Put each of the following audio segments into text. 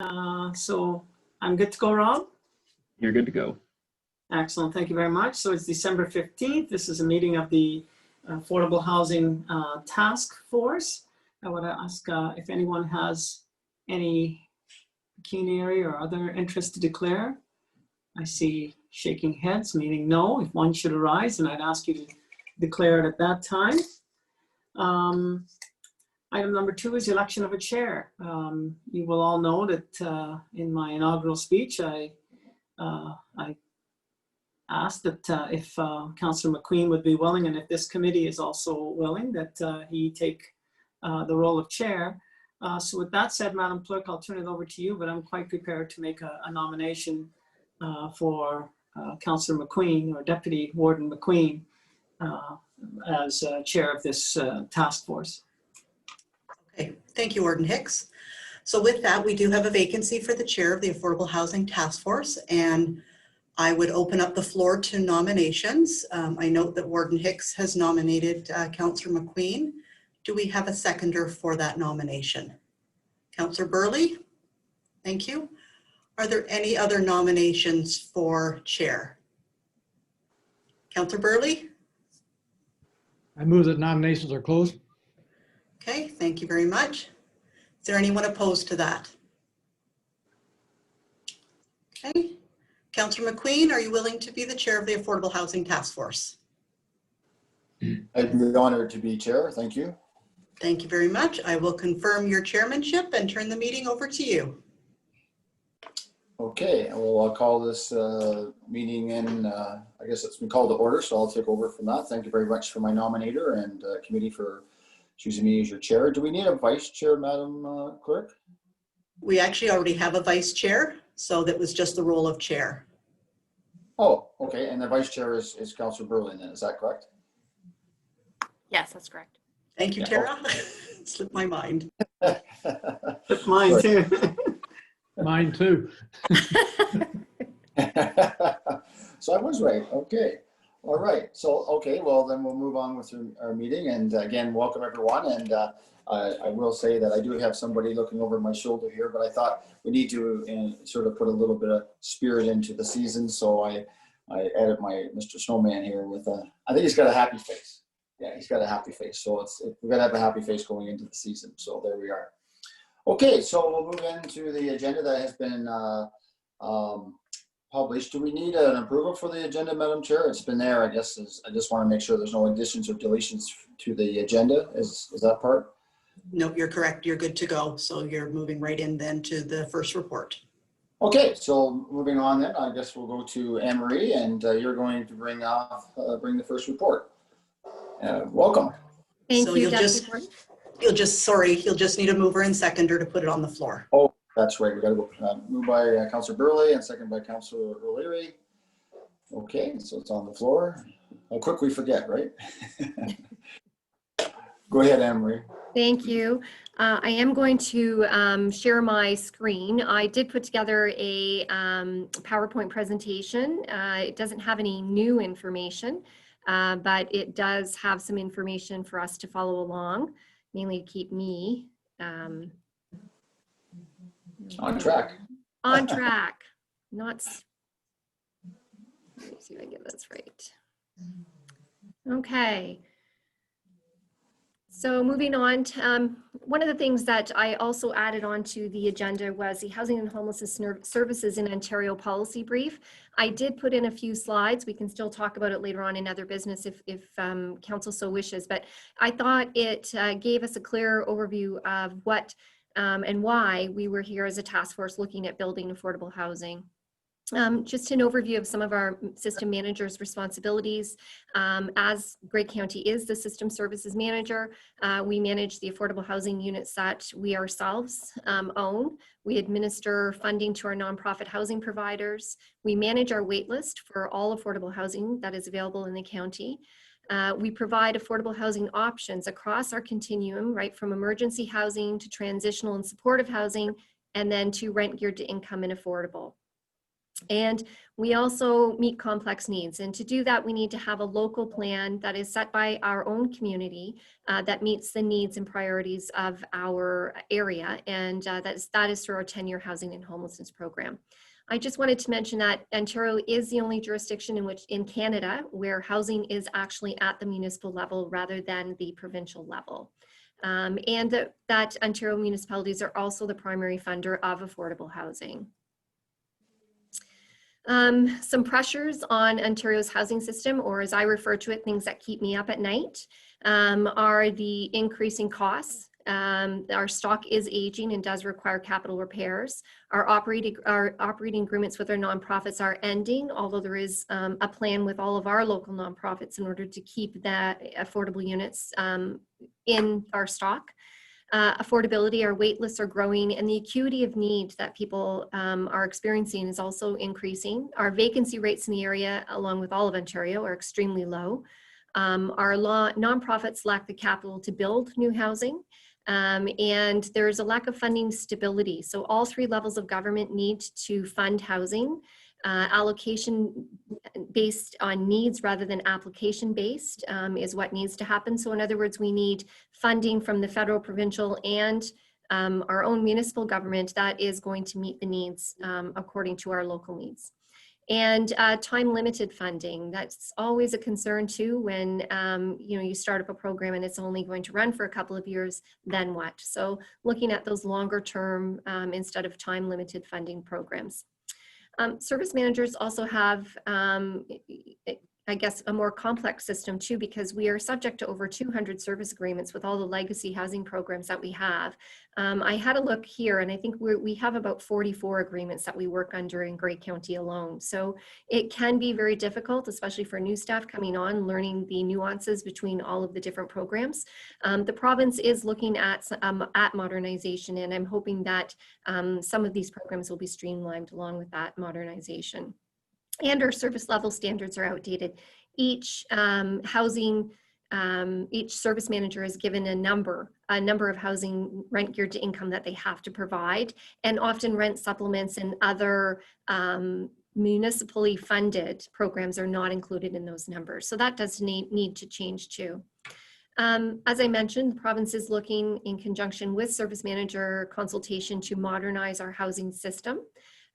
So I'm good to go, Rob? You're good to go. Excellent. Thank you very much. So it's December 15th. This is a meeting of the Affordable Housing Task Force. I would ask if anyone has any pecuniary or other interest to declare. I see shaking heads, meaning no. If one should arise, and I'd ask you to declare it at that time. Item number 2 is the election of a chair. You will all know that in my inaugural speech, I asked that if Councillor McQueen would be willing, and if this committee is also willing, that he take the role of chair. So with that said, Madam Clerk, I'll turn it over to you, but I'm quite prepared to make a nomination for Councillor McQueen, or Deputy Warden McQueen, as chair of this task force. Okay, thank you, Warden Hicks. So with that, we do have a vacancy for the chair of the Affordable Housing Task Force, and I would open up the floor to nominations. I note that Warden Hicks has nominated Councillor McQueen. Do we have a seconder for that nomination? Councillor Burley, thank you. Are there any other nominations for chair? Councillor Burley? I move that nominations are closed. Okay, thank you very much. Is there anyone opposed to that? Okay. Councillor McQueen, are you willing to be the chair of the Affordable Housing Task Force? I'd be honored to be chair. Thank you. Thank you very much. I will confirm your chairmanship and turn the meeting over to you. Okay, well, I'll call this meeting in, I guess it's been called to order, so I'll take over from that. Thank you very much for my nominator and committee for choosing me as your chair. Do we need a vice chair, Madam Clerk? We actually already have a vice chair, so that was just the role of chair. Oh, okay, and the vice chair is Councillor Berlin then, is that correct? Yes, that's correct. Thank you, Tara. Slipped my mind. Mine too. Mine too. So I was right, okay. All right, so, okay, well then we'll move on with our meeting, and again, welcome everyone. And I will say that I do have somebody looking over my shoulder here, but I thought we need to sort of put a little bit of spirit into the season. So I added my Mr. Snowman here with I think he's got a happy face. Yeah, he's got a happy face. So we're gonna have a happy face going into the season. So there we are. Okay, so we'll move into the agenda that has been published. Do we need an approval for the agenda, Madam Chair? It's been there, I guess. I just want to make sure there's no additions or deletions to the agenda. Is that part? Nope, you're correct. You're good to go. So you're moving right in then to the first report. Okay, so moving on then, I guess we'll go to Anne Marie, and you're going to bring the first report. Welcome. Thank you, You'll just need a mover and seconder to put it on the floor. Oh, that's right. We got to go moved by Councillor Burley and second by Councillor O'Leary. Okay, so it's on the floor. How quick we forget, right? Go ahead, Anne Marie. Thank you. I am going to share my screen. I did put together a PowerPoint presentation. It doesn't have any new information, but it does have some information for us to follow along, mainly to keep me on track. On track. Not. Let me see if I get this right. Okay. So moving on, one of the things that I also added onto the agenda was the Housing and Homelessness Services in Ontario policy brief. I did put in a few slides. We can still talk about it later on in other business if council so wishes, but I thought it gave us a clear overview of what and why we were here as a task force looking at building affordable housing. Just an overview of some of our system managers' responsibilities. As Grey County is the system services manager, we manage the affordable housing units that we ourselves own. We administer funding to our nonprofit housing providers. We manage our wait list for all affordable housing that is available in the county. We provide affordable housing options across our continuum, right from emergency housing to transitional and supportive housing, and then to rent geared to income and affordable. And we also meet complex needs. And to do that, we need to have a local plan that is set by our own community that meets the needs and priorities of our area. And that is through our 10-year housing and homelessness program. I just wanted to mention that Ontario is the only jurisdiction in Canada where housing is actually at the municipal level rather than the provincial level. And that Ontario municipalities are also the primary funder of affordable housing. Some pressures on Ontario's housing system, or as I refer to it, things that keep me up at night, are the increasing costs. Our stock is aging and does require capital repairs. Our operating agreements with our nonprofits are ending, although there is a plan with all of our local nonprofits in order to keep that affordable units in our stock. Affordability, our wait lists are growing, and the acuity of need that people are experiencing is also increasing. Our vacancy rates in the area, along with all of Ontario, are extremely low. Our nonprofits lack the capital to build new housing, and there's a lack of funding stability. So all three levels of government need to fund housing. Allocation based on needs rather than application based is what needs to happen. So in other words, we need funding from the federal, provincial, and our own municipal government that is going to meet the needs according to our local needs. And time limited funding, that's always a concern too when you start up a program and it's only going to run for a couple of years, then what? So looking at those longer term instead of time limited funding programs. Service managers also have, I guess, a more complex system too, because we are subject to over 200 service agreements with all the legacy housing programs that we have. I had a look here, and I think we have about 44 agreements that we work under in Grey County alone. So it can be very difficult, especially for new staff coming on, learning the nuances between all of the different programs. The province is looking at modernization, and I'm hoping that some of these programs will be streamlined along with that modernization. And our service level standards are outdated. Each each service manager is given a number of housing rent geared to income that they have to provide, and often rent supplements and other municipally funded programs are not included in those numbers. So that does need to change too. As I mentioned, the province is looking in conjunction with service manager consultation to modernize our housing system.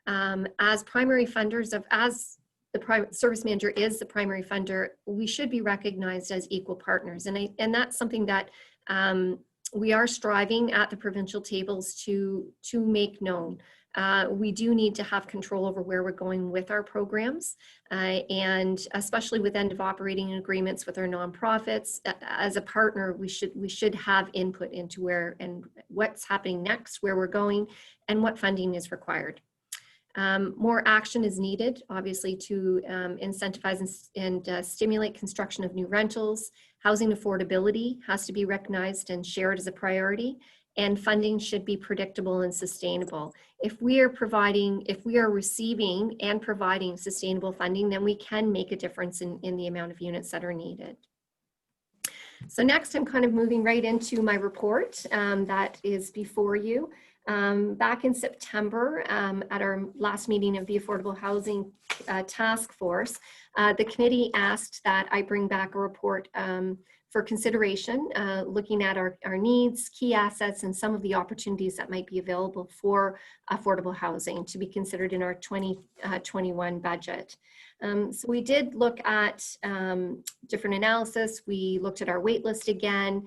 As primary funders as the service manager is the primary funder, we should be recognized as equal partners. And that's something that we are striving at the provincial tables to make known. We do need to have control over where we're going with our programs, and especially with end of operating agreements with our nonprofits. As a partner, we should have input into where and what's happening next, where we're going, and what funding is required. More action is needed, obviously, to incentivize and stimulate construction of new rentals. Housing affordability has to be recognized and shared as a priority, and funding should be predictable and sustainable. If we are receiving and providing sustainable funding, then we can make a difference in the amount of units that are needed. So next, I'm kind of moving right into my report that is before you. Back in September, at our last meeting of the Affordable Housing Task Force, the committee asked that I bring back a report for consideration, looking at our needs, key assets, and some of the opportunities that might be available for affordable housing to be considered in our 2021 budget. So we did look at different analysis. We looked at our wait list again,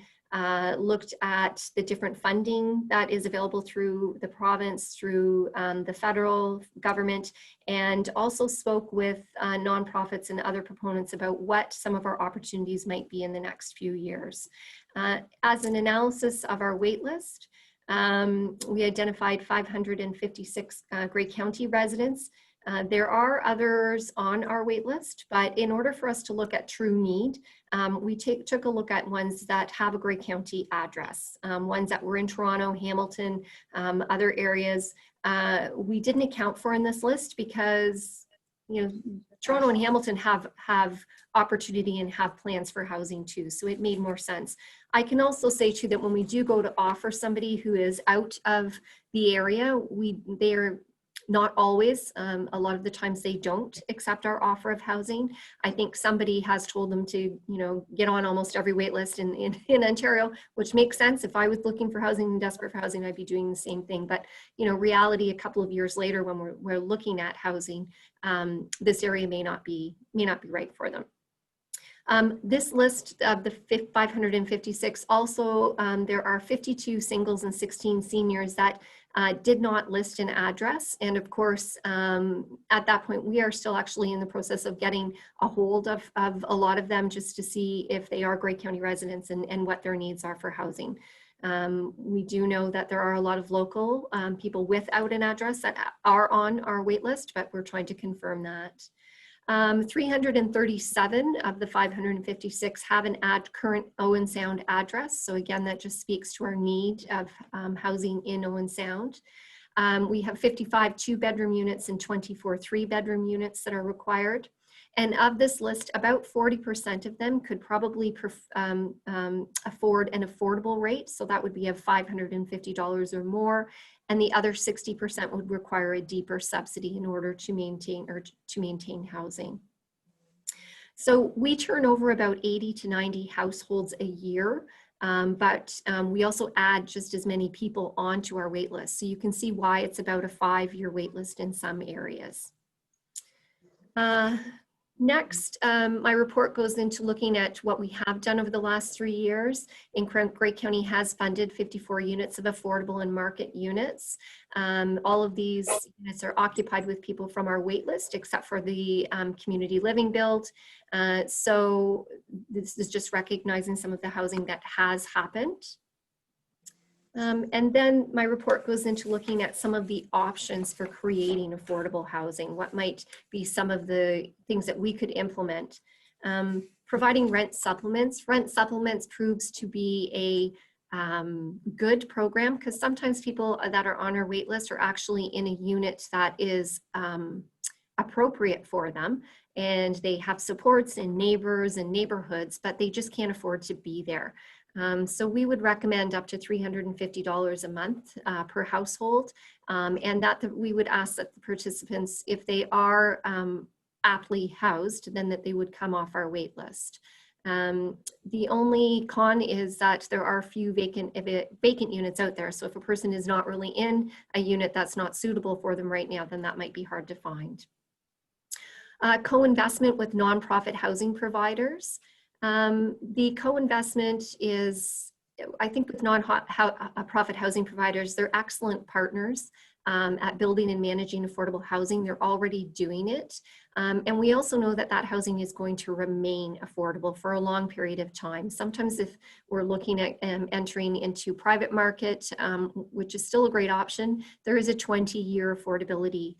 looked at the different funding that is available through the province, through the federal government, and also spoke with nonprofits and other proponents about what some of our opportunities might be in the next few years. As an analysis of our wait list, we identified 556 Grey County residents. There are others on our wait list, but in order for us to look at true need, we took a look at ones that have a Grey County address, ones that were in Toronto, Hamilton, other areas. We didn't account for in this list because, Toronto and Hamilton have opportunity and have plans for housing too, so it made more sense. I can also say too that when we do go to offer somebody who is out of the area, Not always. A lot of the times they don't accept our offer of housing. I think somebody has told them to, you know, get on almost every wait list in Ontario, which makes sense. If I was looking for housing and desperate for housing, I'd be doing the same thing. But, you know, reality a couple of years later when we're looking at housing, this area may not be right for them. This list of the 556, also there are 52 singles and 16 seniors that did not list an address. And of course, at that point, we are still actually in the process of getting a hold of a lot of them just to see if they are Grey County residents and what their needs are for housing. We do know that there are a lot of local people without an address that are on our wait list, but we're trying to confirm that. 337 of the 556 have an current Owen Sound address. So again, that just speaks to our need of housing in Owen Sound. We have 55 2-bedroom units and 24 3-bedroom units that are required. And of this list, about 40% of them could probably afford an affordable rate. So that would be of $550 or more. And the other 60% would require a deeper subsidy in order to maintain housing. So we turn over about 80 to 90 households a year, but we also add just as many people onto our wait list. So you can see why it's about a 5-year wait list in some areas. Next, my report goes into looking at what we have done over the last 3 years. Grey County has funded 54 units of affordable and market units. All of these units are occupied with people from our wait list, except for the community living build. So this is just recognizing some of the housing that has happened. And then my report goes into looking at some of the options for creating affordable housing. What might be some of the things that we could implement? Providing rent supplements. Rent supplements proves to be a good program because sometimes people that are on our wait list are actually in a unit that is appropriate for them, and they have supports and neighbors and neighborhoods, but they just can't afford to be there. So we would recommend up to $350 a month per household, and that we would ask that the participants, if they are aptly housed, then that they would come off our wait list. The only con is that there are a few vacant units out there. So if a person is not really in a unit that's not suitable for them right now, then that might be hard to find. Co-investment with nonprofit housing providers. The co-investment is, I think with non-profit housing providers, they're excellent partners at building and managing affordable housing. They're already doing it. And we also know that that housing is going to remain affordable for a long period of time. Sometimes if we're looking at entering into private market, which is still a great option, there is a 20-year affordability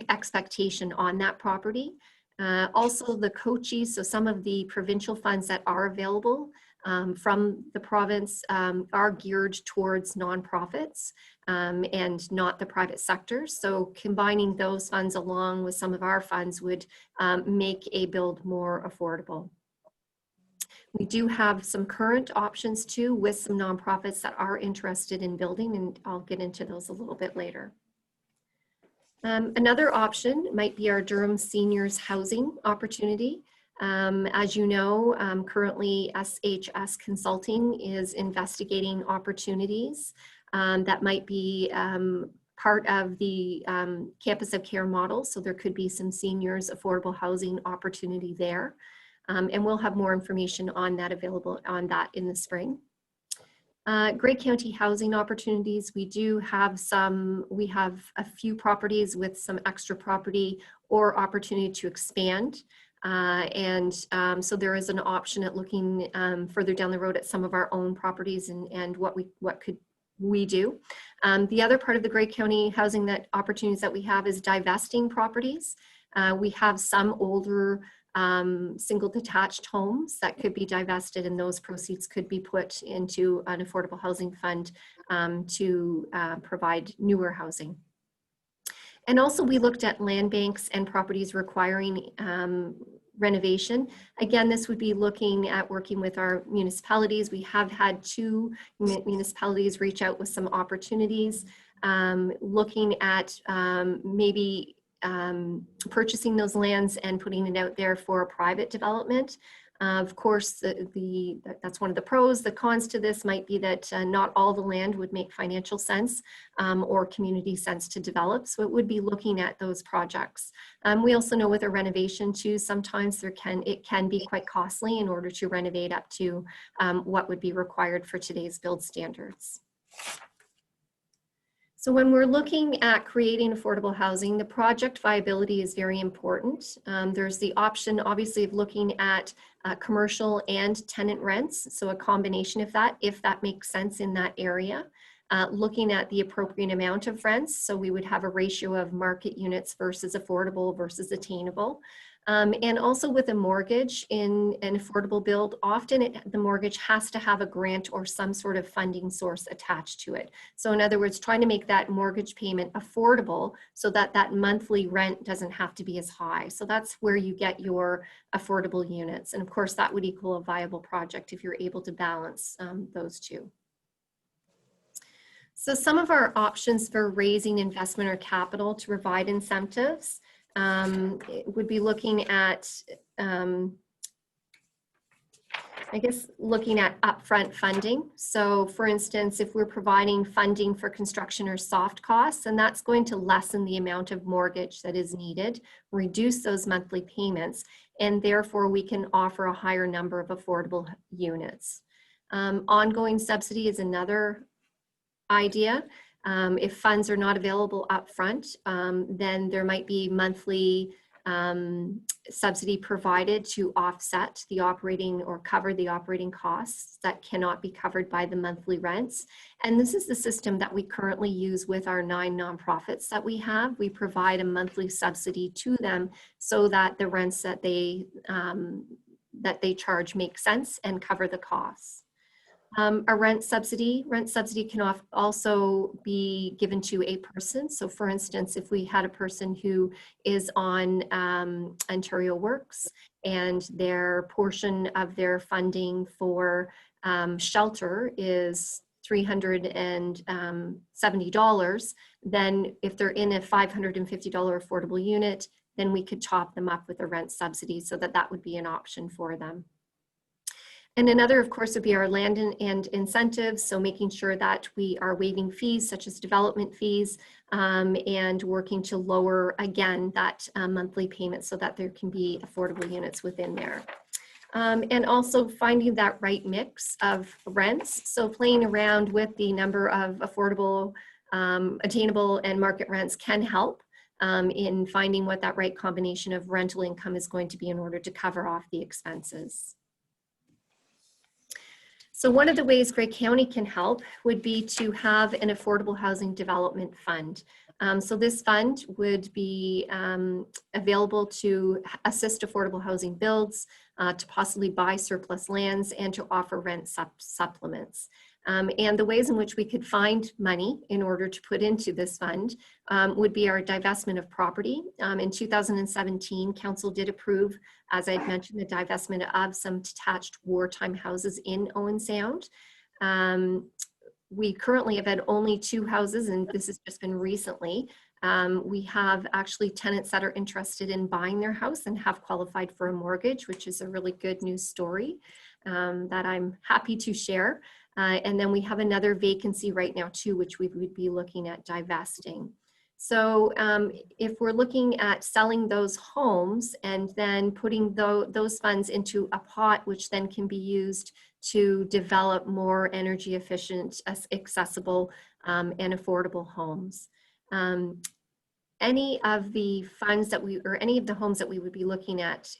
expectation on that property. Also the COCHI, so some of the provincial funds that are available from the province are geared towards nonprofits and not the private sector. So combining those funds along with some of our funds would make a build more affordable. We do have some current options too with some nonprofits that are interested in building, and I'll get into those a little bit later. Another option might be our Durham Seniors Housing Opportunity. As you know, currently SHS Consulting is investigating opportunities that might be part of the Campus of Care model. So there could be some seniors affordable housing opportunity there. And we'll have more information on that available on that in the spring. Grey County housing opportunities, we have a few properties with some extra property or opportunity to expand. So there is an option at looking further down the road at some of our own properties and what could we do. The other part of the Grey County housing opportunities that we have is divesting properties. We have some older single detached homes that could be divested, and those proceeds could be put into an affordable housing fund to provide newer housing. And also we looked at land banks and properties requiring renovation. Again, this would be looking at working with our municipalities. We have had 2 municipalities reach out with some opportunities. looking at maybe purchasing those lands and putting it out there for a private development. Of course, that's one of the pros. The cons to this might be that not all the land would make financial sense or community sense to develop. So it would be looking at those projects. We also know with a renovation too, sometimes it can be quite costly in order to renovate up to what would be required for today's build standards. So when we're looking at creating affordable housing, the project viability is very important. There's the option, obviously, of looking at commercial and tenant rents. So a combination of that, if that makes sense in that area. Looking at the appropriate amount of rents. So we would have a ratio of market units versus affordable versus attainable. And also with a mortgage in an affordable build, often the mortgage has to have a grant or some sort of funding source attached to it. So in other words, trying to make that mortgage payment affordable so that that monthly rent doesn't have to be as high. So that's where you get your affordable units. And of course, that would equal a viable project if you're able to balance those two. So some of our options for raising investment or capital to provide incentives would be looking at, I guess, looking at upfront funding. So for instance, if we're providing funding for construction or soft costs, and that's going to lessen the amount of mortgage that is needed, reduce those monthly payments, and therefore we can offer a higher number of affordable units. Ongoing subsidy is another idea. If funds are not available upfront, then there might be monthly subsidy provided to offset the operating or cover the operating costs that cannot be covered by the monthly rents. And this is the system that we currently use with our 9 nonprofits that we have. We provide a monthly subsidy to them so that the rents that they charge make sense and cover the costs. A rent subsidy can also be given to a person. So for instance, if we had a person who is on Ontario Works and their portion of their funding for shelter is $370, then if they're in a $550 affordable unit, then we could top them up with a rent subsidy so that that would be an option for them. And another, of course, would be our land and incentives. So making sure that we are waiving fees such as development fees and working to lower, again, that monthly payment so that there can be affordable units within there. And also finding that right mix of rents. So playing around with the number of affordable, attainable and market rents can help in finding what that right combination of rental income is going to be in order to cover off the expenses. So one of the ways Grey County can help would be to have an affordable housing development fund. So this fund would be available to assist affordable housing builds, to possibly buy surplus lands and to offer rent supplements. And the ways in which we could find money in order to put into this fund would be our divestment of property. In 2017, Council did approve, as I've mentioned, the divestment of some detached wartime houses in Owen Sound. We currently have had only 2 houses, and this has just been recently. We have actually tenants that are interested in buying their house and have qualified for a mortgage, which is a really good news story that I'm happy to share. And then we have another vacancy right now too, which we would be looking at divesting. So if we're looking at selling those homes and then putting those funds into a pot, which then can be used to develop more energy efficient, accessible, and affordable homes. Any of the funds that any of the homes that we would be looking at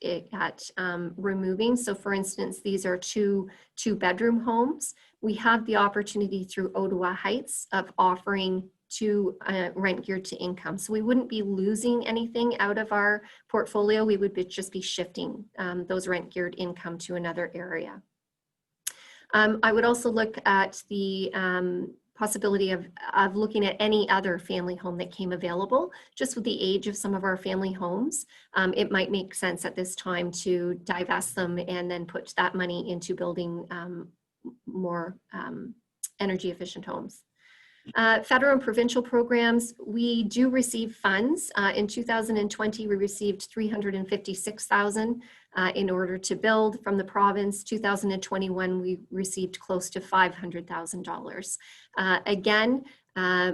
removing. So for instance, these are two bedroom homes. We have the opportunity through Ottawa Heights of offering 2 rent geared to income. So we wouldn't be losing anything out of our portfolio. We would just be shifting those rent geared income to another area. I would also look at the possibility of looking at any other family home that came available. Just with the age of some of our family homes, it might make sense at this time to divest them and then put that money into building more energy efficient homes. Federal and provincial programs, we do receive funds. In 2020, we received $356,000 in order to build from the province. 2021, we received close to $500,000. Again,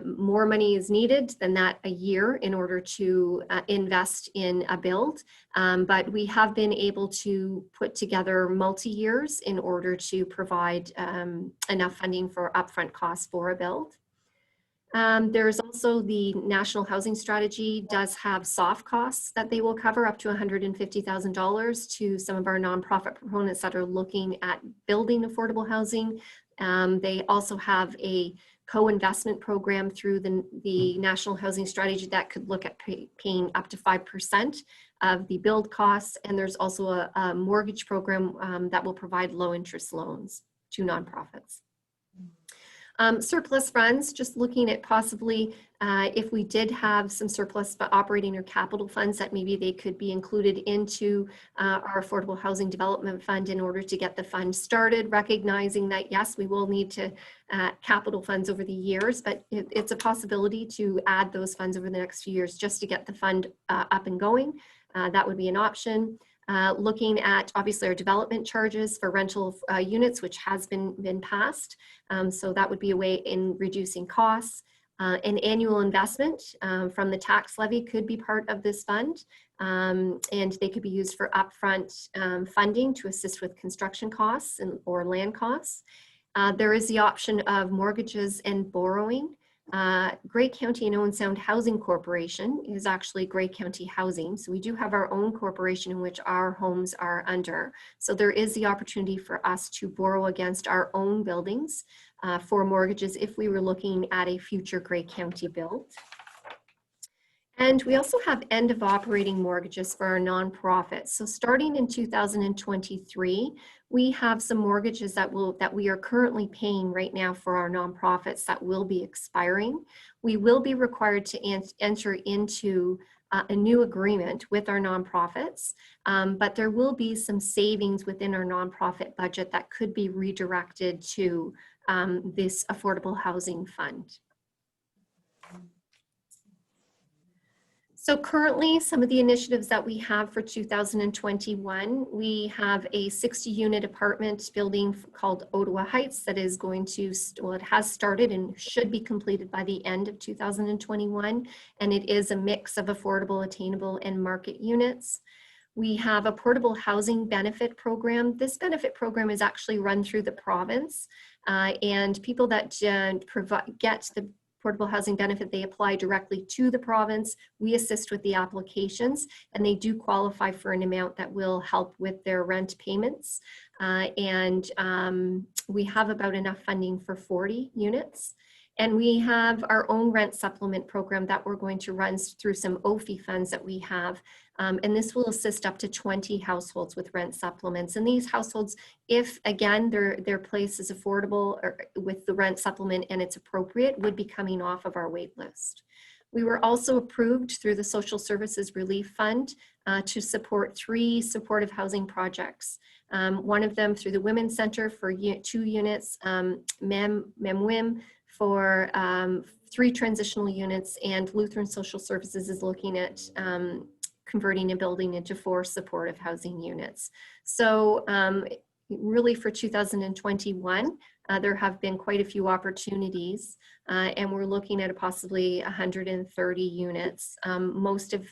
more money is needed than that a year in order to invest in a build, but we have been able to put together multi-years in order to provide enough funding for upfront costs for a build. There's also the National Housing Strategy does have soft costs that they will cover up to $150,000 to some of our nonprofit proponents that are looking at building affordable housing. They also have a co-investment program through the National Housing Strategy that could look at paying up to 5% of the build costs. And there's also a mortgage program that will provide low interest loans to nonprofits. Surplus funds, just looking at possibly if we did have some surplus operating or capital funds that maybe they could be included into our Affordable Housing Development Fund in order to get the fund started, recognizing that yes, we will need to capital funds over the years, but it's a possibility to add those funds over the next few years just to get the fund up and going. That would be an option. Looking at obviously our development charges for rental units, which has been passed. So that would be a way in reducing costs. An annual investment from the tax levy could be part of this fund, and they could be used for upfront funding to assist with construction costs or land costs. There is the option of mortgages and borrowing. Grey County and Owen Sound Housing Corporation is actually Grey County Housing. So we do have our own corporation in which our homes are under. So there is the opportunity for us to borrow against our own buildings for mortgages if we were looking at a future Grey County build. And we also have end of operating mortgages for our nonprofits. So starting in 2023, we have some mortgages that we are currently paying right now for our nonprofits that will be expiring. We will be required to enter into a new agreement with our nonprofits, but there will be some savings within our nonprofit budget that could be redirected to this Affordable Housing Fund. So currently, some of the initiatives that we have for 2021, we have a 60-unit apartment building called Ottawa Heights that is going to, well, it has started and should be completed by the end of 2021. And it is a mix of affordable, attainable, and market units. We have a portable housing benefit program. This benefit program is actually run through the province, and people that get the portable housing benefit, they apply directly to the province. We assist with the applications, and they do qualify for an amount that will help with their rent payments. We have about enough funding for 40 units. And we have our own rent supplement program that we're going to run through some OFI funds that we have. And this will assist up to 20 households with rent supplements. And these households, if again, their place is affordable or with the rent supplement and it's appropriate, would be coming off of our wait list. We were also approved through the Social Services Relief Fund to support 3 supportive housing projects. One of them through the Women's Center for 2 units, MEMWIM for 3 transitional units, and Lutheran Social Services is looking at converting a building into 4 supportive housing units. So really for 2021, there have been quite a few opportunities, and we're looking at possibly 130 units, most of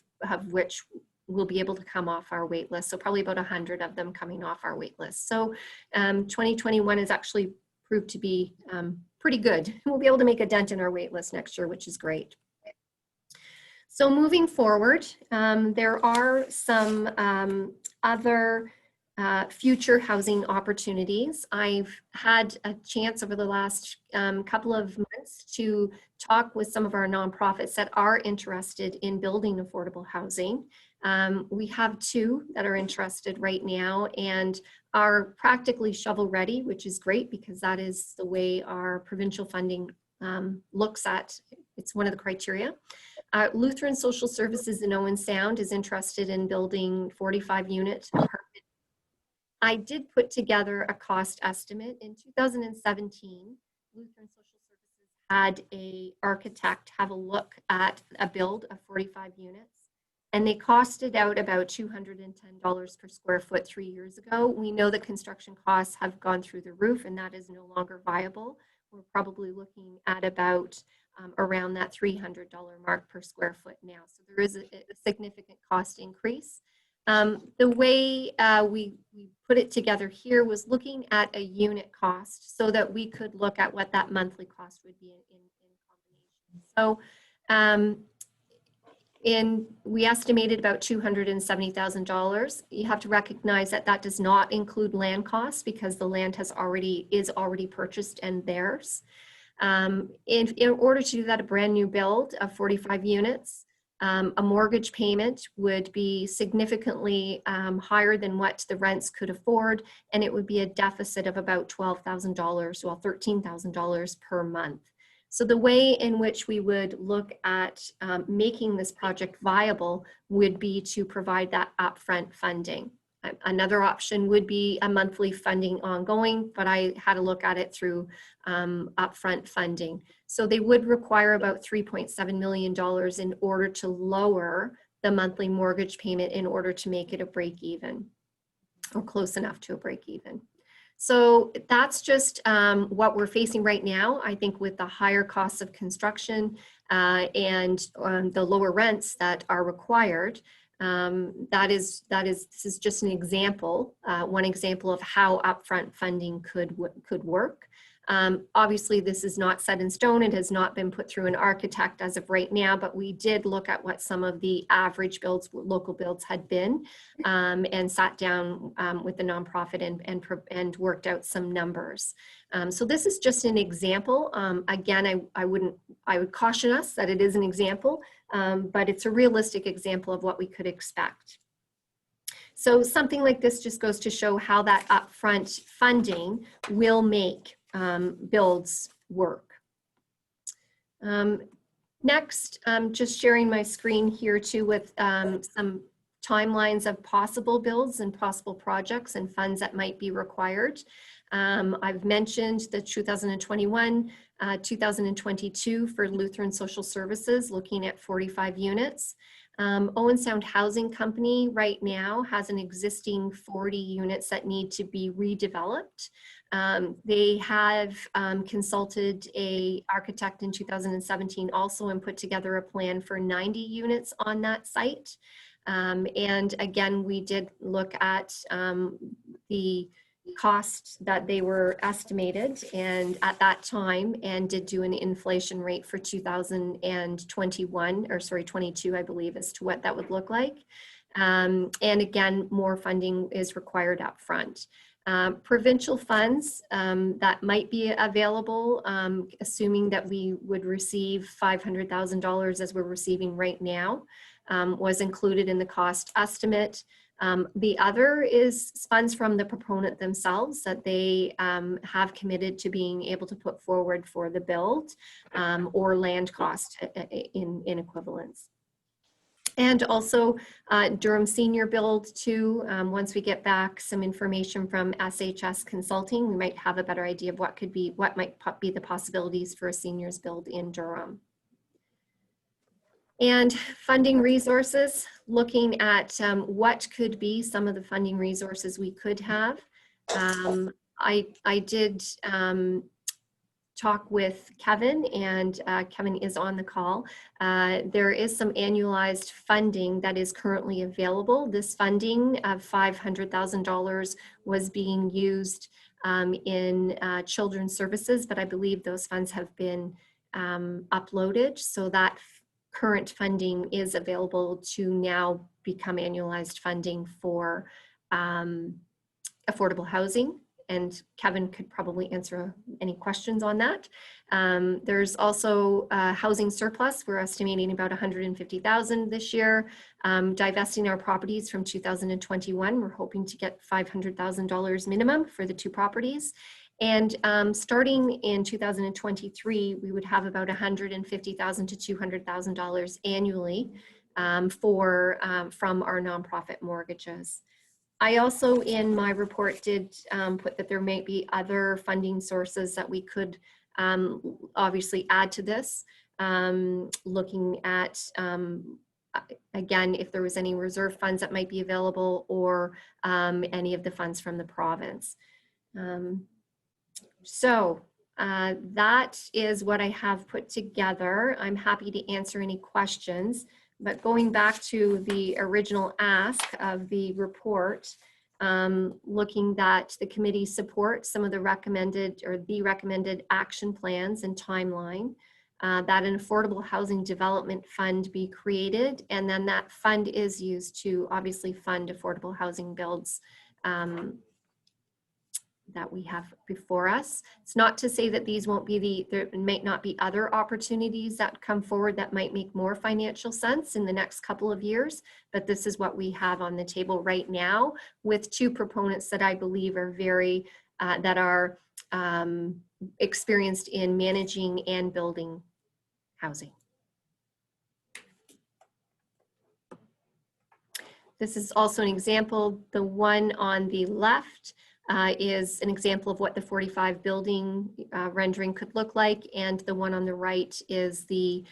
which will be able to come off our wait list. So probably about 100 of them coming off our wait list. So 2021 is actually proved to be pretty good. We'll be able to make a dent in our wait list next year, which is great. So moving forward, there are some other future housing opportunities. I've had a chance over the last couple of months to talk with some of our nonprofits that are interested in building affordable housing. We have 2 that are interested right now and are practically shovel ready, which is great because that is the way our provincial funding looks at. It's one of the criteria. Lutheran Social Services in Owen Sound is interested in building 45-unit apartment. I did put together a cost estimate. In 2017, Lutheran Social Services had a architect have a look at a build of 45 units, and they costed out about $210 per square foot 3 years ago. We know that construction costs have gone through the roof, and that is no longer viable. We're probably looking at about around that $300 mark per square foot now. So there is a significant cost increase. The way we put it together here was looking at a unit cost so that we could look at what that monthly cost would be in combination. So we estimated about $270,000. You have to recognize that that does not include land costs because the land is already purchased and theirs. In order to do that, a brand new build of 45 units, a mortgage payment would be significantly higher than what the rents could afford, and it would be a deficit of about $12,000, well, $13,000 per month. So the way in which we would look at making this project viable would be to provide that upfront funding. Another option would be a monthly funding ongoing, but I had a look at it through upfront funding. So they would require about $3.7 million in order to lower the monthly mortgage payment in order to make it a break even or close enough to a break even. So that's just what we're facing right now. I think with the higher costs of construction and the lower rents that are required, this is just an example, one example of how upfront funding could work. Obviously, this is not set in stone. It has not been put through an architect as of right now, but we did look at what some of the average builds, local builds had been, and sat down with the nonprofit and worked out some numbers. So this is just an example. Again, I would caution us that it is an example, but it's a realistic example of what we could expect. So something like this just goes to show how that upfront funding will make builds work. Next, just sharing my screen here too with some timelines of possible builds and possible projects and funds that might be required. I've mentioned the 2021, 2022 for Lutheran Social Services, looking at 45 units. Owen Sound Housing Company right now has an existing 40 units that need to be redeveloped. They have consulted an architect in 2017 also and put together a plan for 90 units on that site. And again, we did look at the costs that they were estimated and at that time and did do an inflation rate for 2021 or sorry 22 I believe as to what that would look like, and again more funding is required up front. Provincial funds that might be available, assuming that we would receive $500,000 as we're receiving right now, was included in the cost estimate. The other is funds from the proponent themselves that they have committed to being able to put forward for the build or land cost in equivalence. And also Durham Senior Build too, once we get back some information from SHS Consulting, we might have a better idea of what might be the possibilities for a seniors build in Durham. And funding resources, looking at what could be some of the funding resources we could have. I did talk with Kevin, and Kevin is on the call. There is some annualized funding that is currently available. This funding of $500,000 was being used in children's services, but I believe those funds have been uploaded, so that current funding is available to now become annualized funding for affordable housing. And Kevin could probably answer any questions on that. There's also housing surplus. We're estimating about $150,000 this year. Divesting our properties from 2021, we're hoping to get $500,000 minimum for the 2 properties. And starting in 2023, we would have about $150,000 to $200,000 annually from our nonprofit mortgages. I also, in my report, did put that there may be other funding sources that we could obviously add to this, looking at, again, if there was any reserve funds that might be available, or any of the funds from the province. That is what I have put together. I'm happy to answer any questions, but going back to the original ask of the report, looking that the committee supports some of the recommended action plans and timeline, that an affordable housing development fund be created, and then that fund is used to obviously fund affordable housing builds that we have before us. It's not to say that these won't be there might not be other opportunities that come forward that might make more financial sense in the next couple of years, but this is what we have on the table right now, with two proponents that I believe are very, that are experienced in managing and building housing. This is also an example. The one on the left is an example of what the 45 building rendering could look like, and the one on the right is the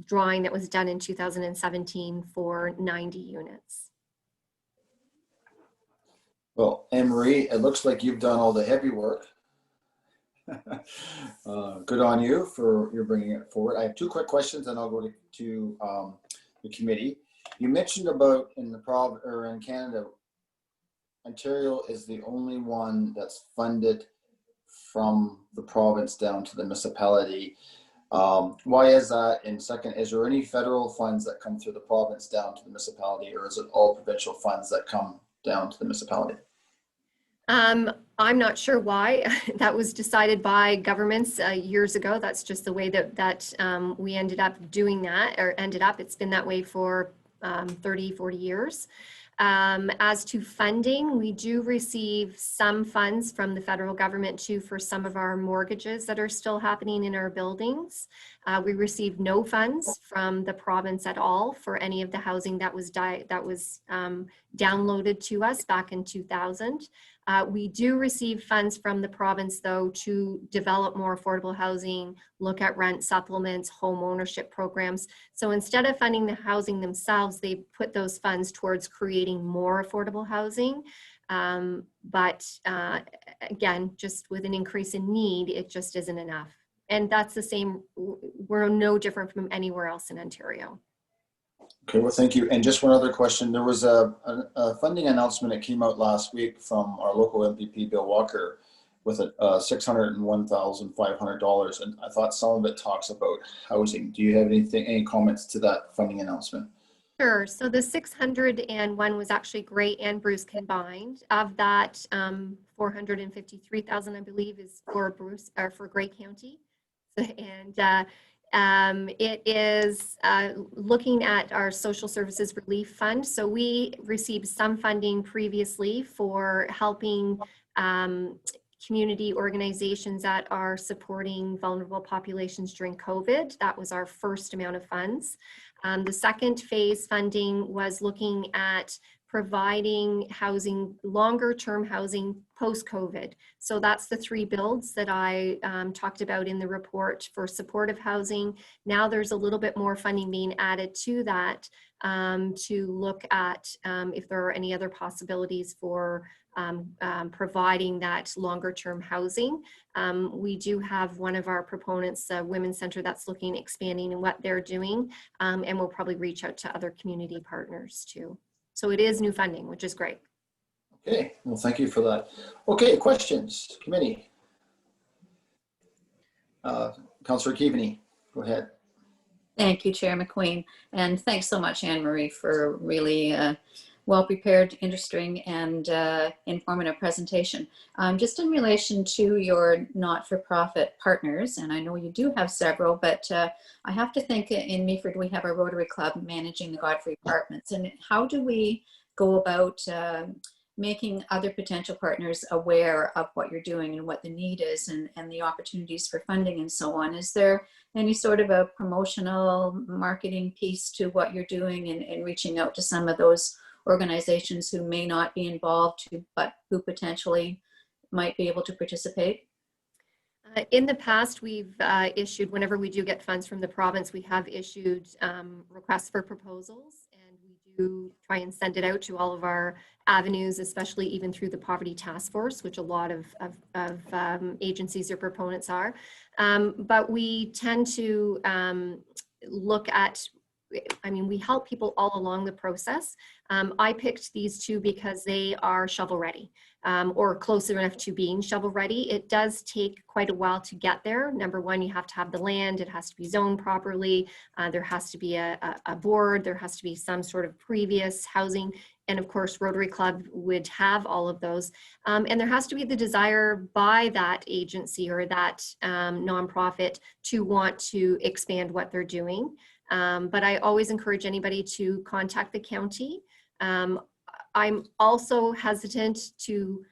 drawing that was done in 2017 for 90 units. Well, Anne-Marie, it looks like you've done all the heavy work. Good on you for your bringing it forward. I have two quick questions, and I'll go to the committee. You mentioned about in Canada, Ontario is the only one that's funded from the province down to the municipality. Why is that? And second, is there any federal funds that come through the province down to the municipality, or is it all provincial funds that come down to the municipality? I'm not sure why. That was decided by governments years ago. That's just the way that we ended up doing that, or it's been that way for 30, 40 years. As to funding, we do receive some funds from the federal government too for some of our mortgages that are still happening in our buildings. We received no funds from the province at all for any of the housing that was downloaded to us back in 2000. We do receive funds from the province though to develop more affordable housing, look at rent supplements, home ownership programs. So instead of funding the housing themselves, they put those funds towards creating more affordable housing. Again, just with an increase in need, it just isn't enough. And that's the same, we're no different from anywhere else in Ontario. Okay, well, thank you. And just one other question. There was a funding announcement that came out last week from our local MPP, Bill Walker, with $601,500. And I thought some of it talks about housing. Do you have any comments to that funding announcement? Sure. So the 601 was actually Gray and Bruce combined. Of that, 453,000, I believe, is for Bruce or for Gray County. And it is looking at our social services relief fund. So we received some funding previously for helping community organizations that are supporting vulnerable populations during COVID. That was our first amount of funds. The second phase funding was looking at providing housing, longer term housing post-COVID. So that's the 3 builds that I talked about in the report for supportive housing. Now there's a little bit more funding being added to that to look at if there are any other possibilities for providing that longer term housing. We do have one of our proponents, the Women's Center, that's looking at expanding in what they're doing, and we'll probably reach out to other community partners too. So it is new funding, which is great. Okay, well, thank you for that. Okay, questions, committee. Councillor Keaveney, go ahead. Thank you, Chair McQueen. And thanks so much, Anne-Marie, for really well-prepared, interesting, and informative presentation. Just in relation to your not-for-profit partners, and I know you do have several, but I have to think in Meaford we have a Rotary Club managing the Godfrey Apartments. And how do we go about making other potential partners aware of what you're doing and what the need is and the opportunities for funding and so on? Is there any sort of a promotional marketing piece to what you're doing and reaching out to some of those organizations who may not be involved but who potentially might be able to participate? In the past, we've issued, whenever we do get funds from the province, we have issued requests for proposals, and we do try and send it out to all of our avenues, especially even through the Poverty Task Force, which a lot of agencies or proponents are. But we tend to look at, I mean, we help people all along the process. I picked these two because they are shovel ready, or close enough to being shovel ready. It does take quite a while to get there. Number one, you have to have the land, it has to be zoned properly, there has to be a board, there has to be some sort of previous housing, and of course Rotary Club would have all of those. And there has to be the desire by that agency or that nonprofit to want to expand what they're doing. But I always encourage anybody to contact the county. I'm also hesitant to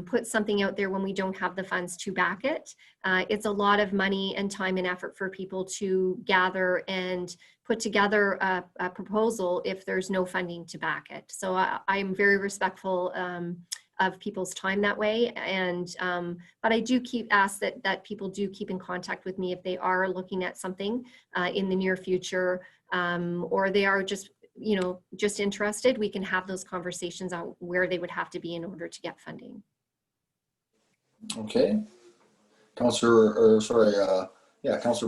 put something out there when we don't have the funds to back it. It's a lot of money and time and effort for people to gather and put together a proposal if there's no funding to back it. So I'm very respectful of people's time that way. And but I do ask that people do keep in contact with me if they are looking at something in the near future, or they are just, you know, just interested. We can have those conversations on where they would have to be in order to get funding. Okay. Councillor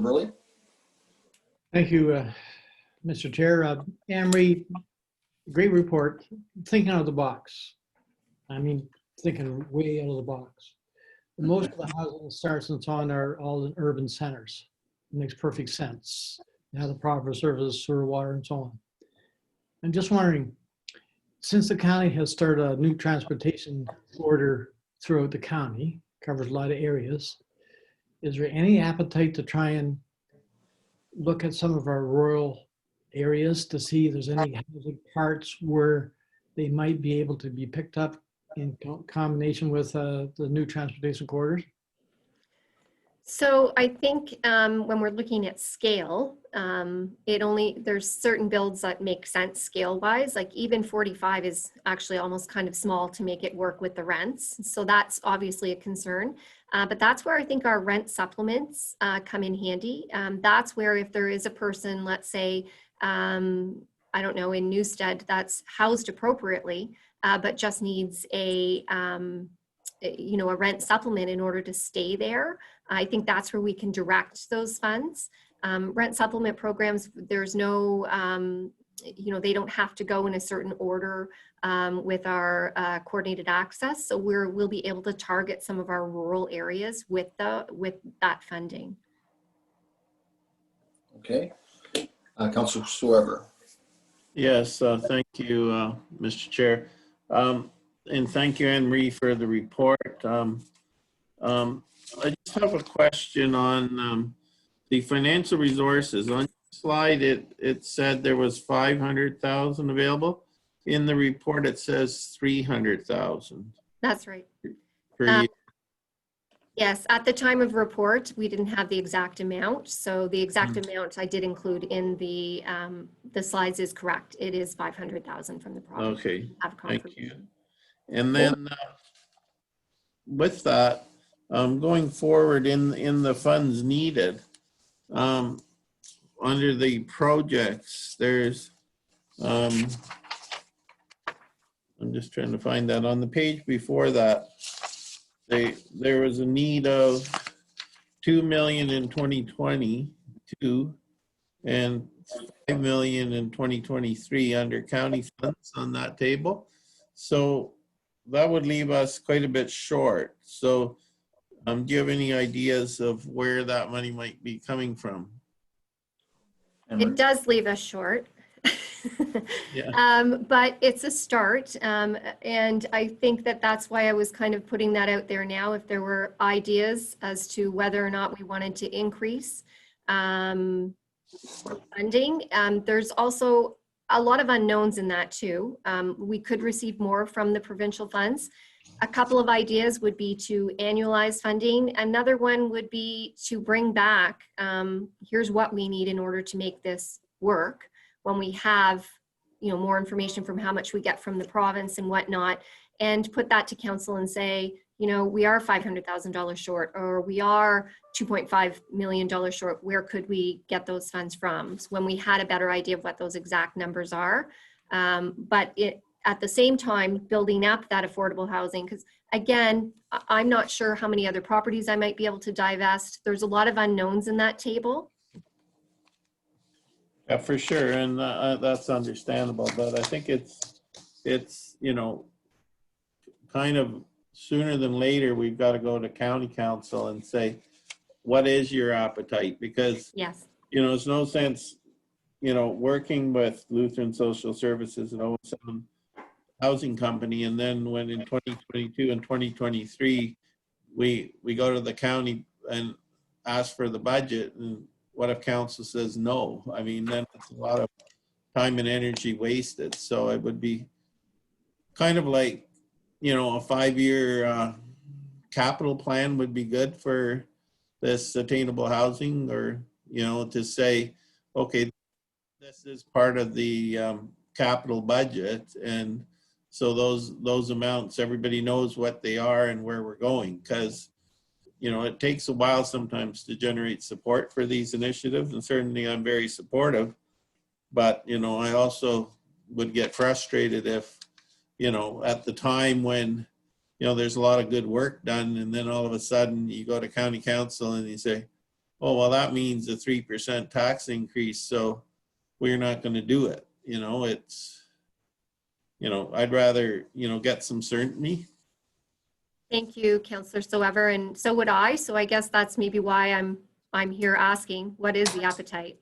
Burley. Thank you, Mr. Chair. Anne-Marie, great report. Thinking out of the box. I mean, thinking way out of the box. Most of the housing starts and so on are all in urban centers. It makes perfect sense. You have the proper services, sewer, water, and so on. I'm just wondering, since the county has started a new transportation order throughout the county, covers a lot of areas, is there any appetite to try and look at some of our rural areas to see if there's any housing parts where they might be able to be picked up in combination with the new transportation corridors? So I think when we're looking at scale, there's certain builds that make sense scale wise, like even 45 is actually almost kind of small to make it work with the rents. So that's obviously a concern, but that's where I think our rent supplements come in handy. That's where if there is a person, let's say, I don't know, in Newstead that's housed appropriately, but just needs a rent supplement in order to stay there. I think that's where we can direct those funds. Rent supplement programs, there's no, they don't have to go in a certain order with our coordinated access. So we'll be able to target some of our rural areas with that funding. Okay. Councillor Stoever. Yes, thank you, Mr. Chair. And thank you, Anne-Marie, for the report. I just have a question on the financial resources. On your slide, it said there was 500,000 available. In the report, it says 300,000. That's right. Per year. Yes, at the time of report, we didn't have the exact amount. So the exact amount I did include in the slides is correct. It is 500,000 from the province. Okay, thank you. Confirmation. And then with that, going forward in the funds needed, under the projects, there's, I'm just trying to find that on the page before that, there was a need of 2 million in 2022 and 5 million in 2023 under county funds on that table. So that would leave us quite a bit short. So do you have any ideas of where that money might be coming from? It does leave us short. Yeah. But it's a start. And I think that's why I was kind of putting that out there now. If there were ideas as to whether or not we wanted to increase funding, there's also a lot of unknowns in that too. We could receive more from the provincial funds. A couple of ideas would be to annualize funding. Another one would be to bring back, here's what we need in order to make this work. When we have, more information from how much we get from the province and whatnot, and put that to council and say, you know, we are $500,000 short, or we are $2.5 million short. Where could we get those funds from? So when we had a better idea of what those exact numbers are. But at the same time, building up that affordable housing, because again, I'm not sure how many other properties I might be able to divest. There's a lot of unknowns in that table. Yeah, for sure, and that's understandable, but I think it's, you know, kind of sooner than later, we've got to go to county council and say, what is your appetite? Because, Yes. you know, there's no sense, you know, working with Lutheran Social Services and 07 Housing Company, and then when in 2022 and 2023, we go to the county and ask for the budget, and what if council says no? I mean, then it's a lot of time and energy wasted. So it would be kind of like, you know, a 5-year capital plan would be good for this attainable housing, or, you know, to say, okay, this is part of the capital budget. And so those amounts, everybody knows what they are and where we're going, because, you know, it takes a while sometimes to generate support for these initiatives. And certainly I'm very supportive, but, you know, I also would get frustrated if, you know, at the time when, you know, there's a lot of good work done, and then all of a sudden you go to county council and you say, oh, well, that means a 3% tax increase, so we're not going to do it. You know, it's, you know, I'd rather, you know, get some certainty. Thank you, Councillor Soever, and so would I. So I guess that's maybe why I'm here asking, what is the appetite?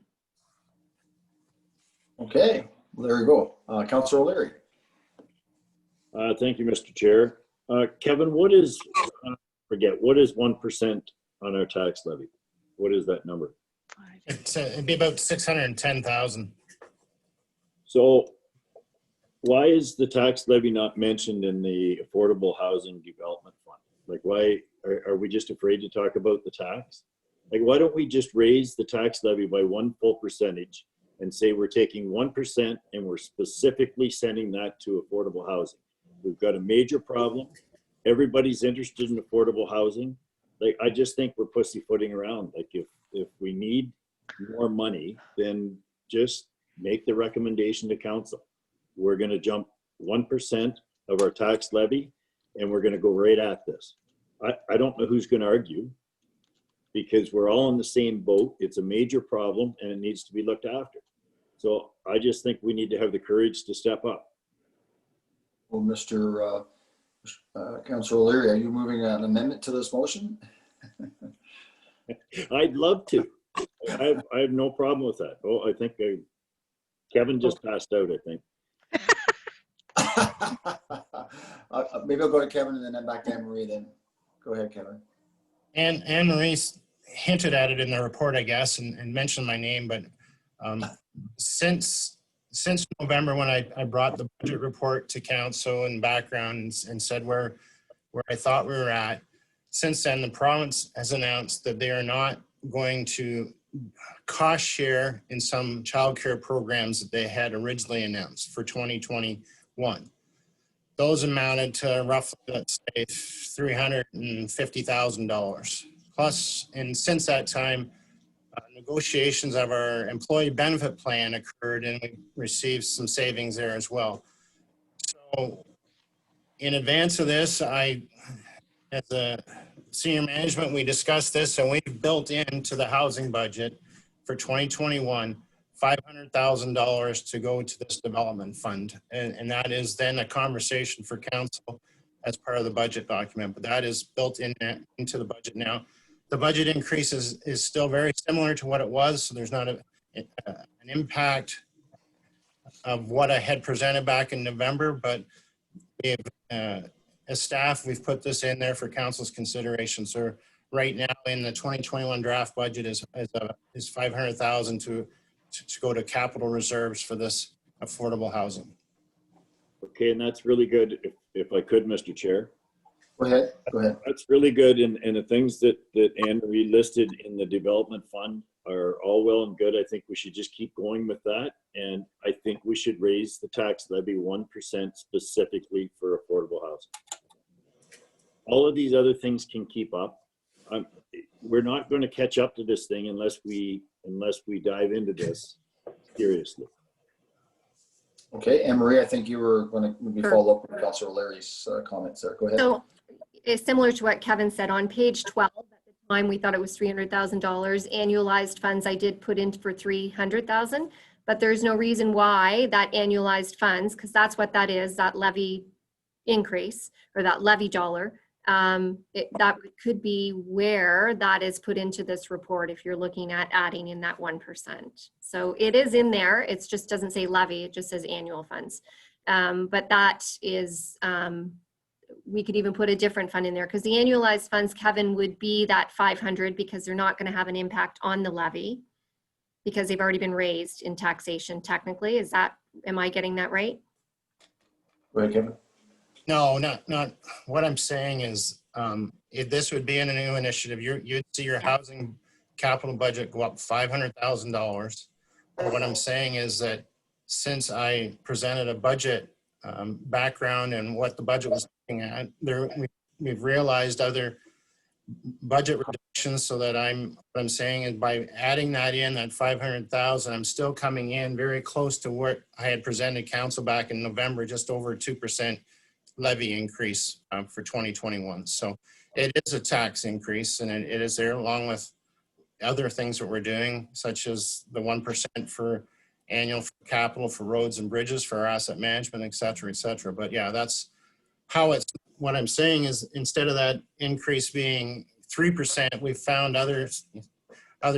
Okay, well, there you go. Councillor O'Leary. Thank you, Mr. Chair. Kevin, what is, what is 1% on our tax levy? What is that number? It'd be about 610,000. So why is the tax levy not mentioned in the Affordable Housing Development Fund? Like, why are we just afraid to talk about the tax? Like, why don't we just raise the tax levy by 1 full percentage and say we're taking 1% and we're specifically sending that to affordable housing? We've got a major problem. Everybody's interested in affordable housing. Like, I just think we're pussyfooting around. Like, if we need more money, then just make the recommendation to council. We're going to jump 1% of our tax levy, and we're going to go right at this. I don't know who's going to argue, because we're all in the same boat. It's a major problem, and it needs to be looked after. So I just think we need to have the courage to step up. Well, Mr. Councillor O'Leary, are you moving an amendment to this motion? I'd love to. I have no problem with that. Oh, I think Kevin just passed out, I think. Maybe I'll go to Kevin and then back to Anne Marie then. Go ahead, Kevin. And Anne Marie hinted at it in the report, I guess, and mentioned my name, but since November, when I brought the budget report to council and background and said where I thought we were at, since then the province has announced that they are not going to cost share in some childcare programs that they had originally announced for 2021. Those amounted to roughly, let's say, $350,000 plus. And since that time, negotiations of our employee benefit plan occurred, and we received some savings there as well. So in advance of this, as a senior management, we discussed this, and we've built into the housing budget for 2021 $500,000 to go to this development fund. And that is then a conversation for council as part of the budget document, but that is built into the budget now. The budget increase is still very similar to what it was, so there's not an impact of what I had presented back in November, but we have, as staff, we've put this in there for council's consideration. So right now in the 2021 draft budget is $500,000 to go to capital reserves for this affordable housing. Okay, and that's really good. If I could, Mr. Chair. Go ahead. Go ahead. That's really good. And the things that Anne Marie listed in the development fund are all well and good. I think we should just keep going with that. And I think we should raise the tax levy 1% specifically for affordable housing. all of these other things can keep up. We're not going to catch up to this thing unless we dive into this seriously. Okay, Anne Marie, I think you were going to maybe follow up with Councillor Larry's comments there. Go ahead. So it's similar to what Kevin said on page 12. At the time, we thought it was $300,000. Annualized funds I did put in for $300,000, but there's no reason why that annualized funds, because that's what that is, that levy increase or that levy dollar, that could be where that is put into this report if you're looking at adding in that 1%. So it is in there. It just doesn't say levy. It just says annual funds. But that is, we could even put a different fund in there because the annualized funds, Kevin, would be that 500 because they're not going to have an impact on the levy because they've already been raised in taxation technically. Is that, am I getting that right? Go ahead, Kevin. No, not. What I'm saying is, if this would be in a new initiative, you'd see your housing capital budget go up $500,000. But what I'm saying is that since I presented a budget background and what the budget was looking at, we've realized other budget reductions. So that what I'm saying is by adding that in, that 500,000, I'm still coming in very close to what I had presented council back in November, just over 2% levy increase for 2021. So it is a tax increase, and it is there along with other things that we're doing, such as the 1% for annual capital for roads and bridges, for our asset management, et cetera, et cetera. But yeah, that's how it's, what I'm saying is instead of that increase being 3%, we've found other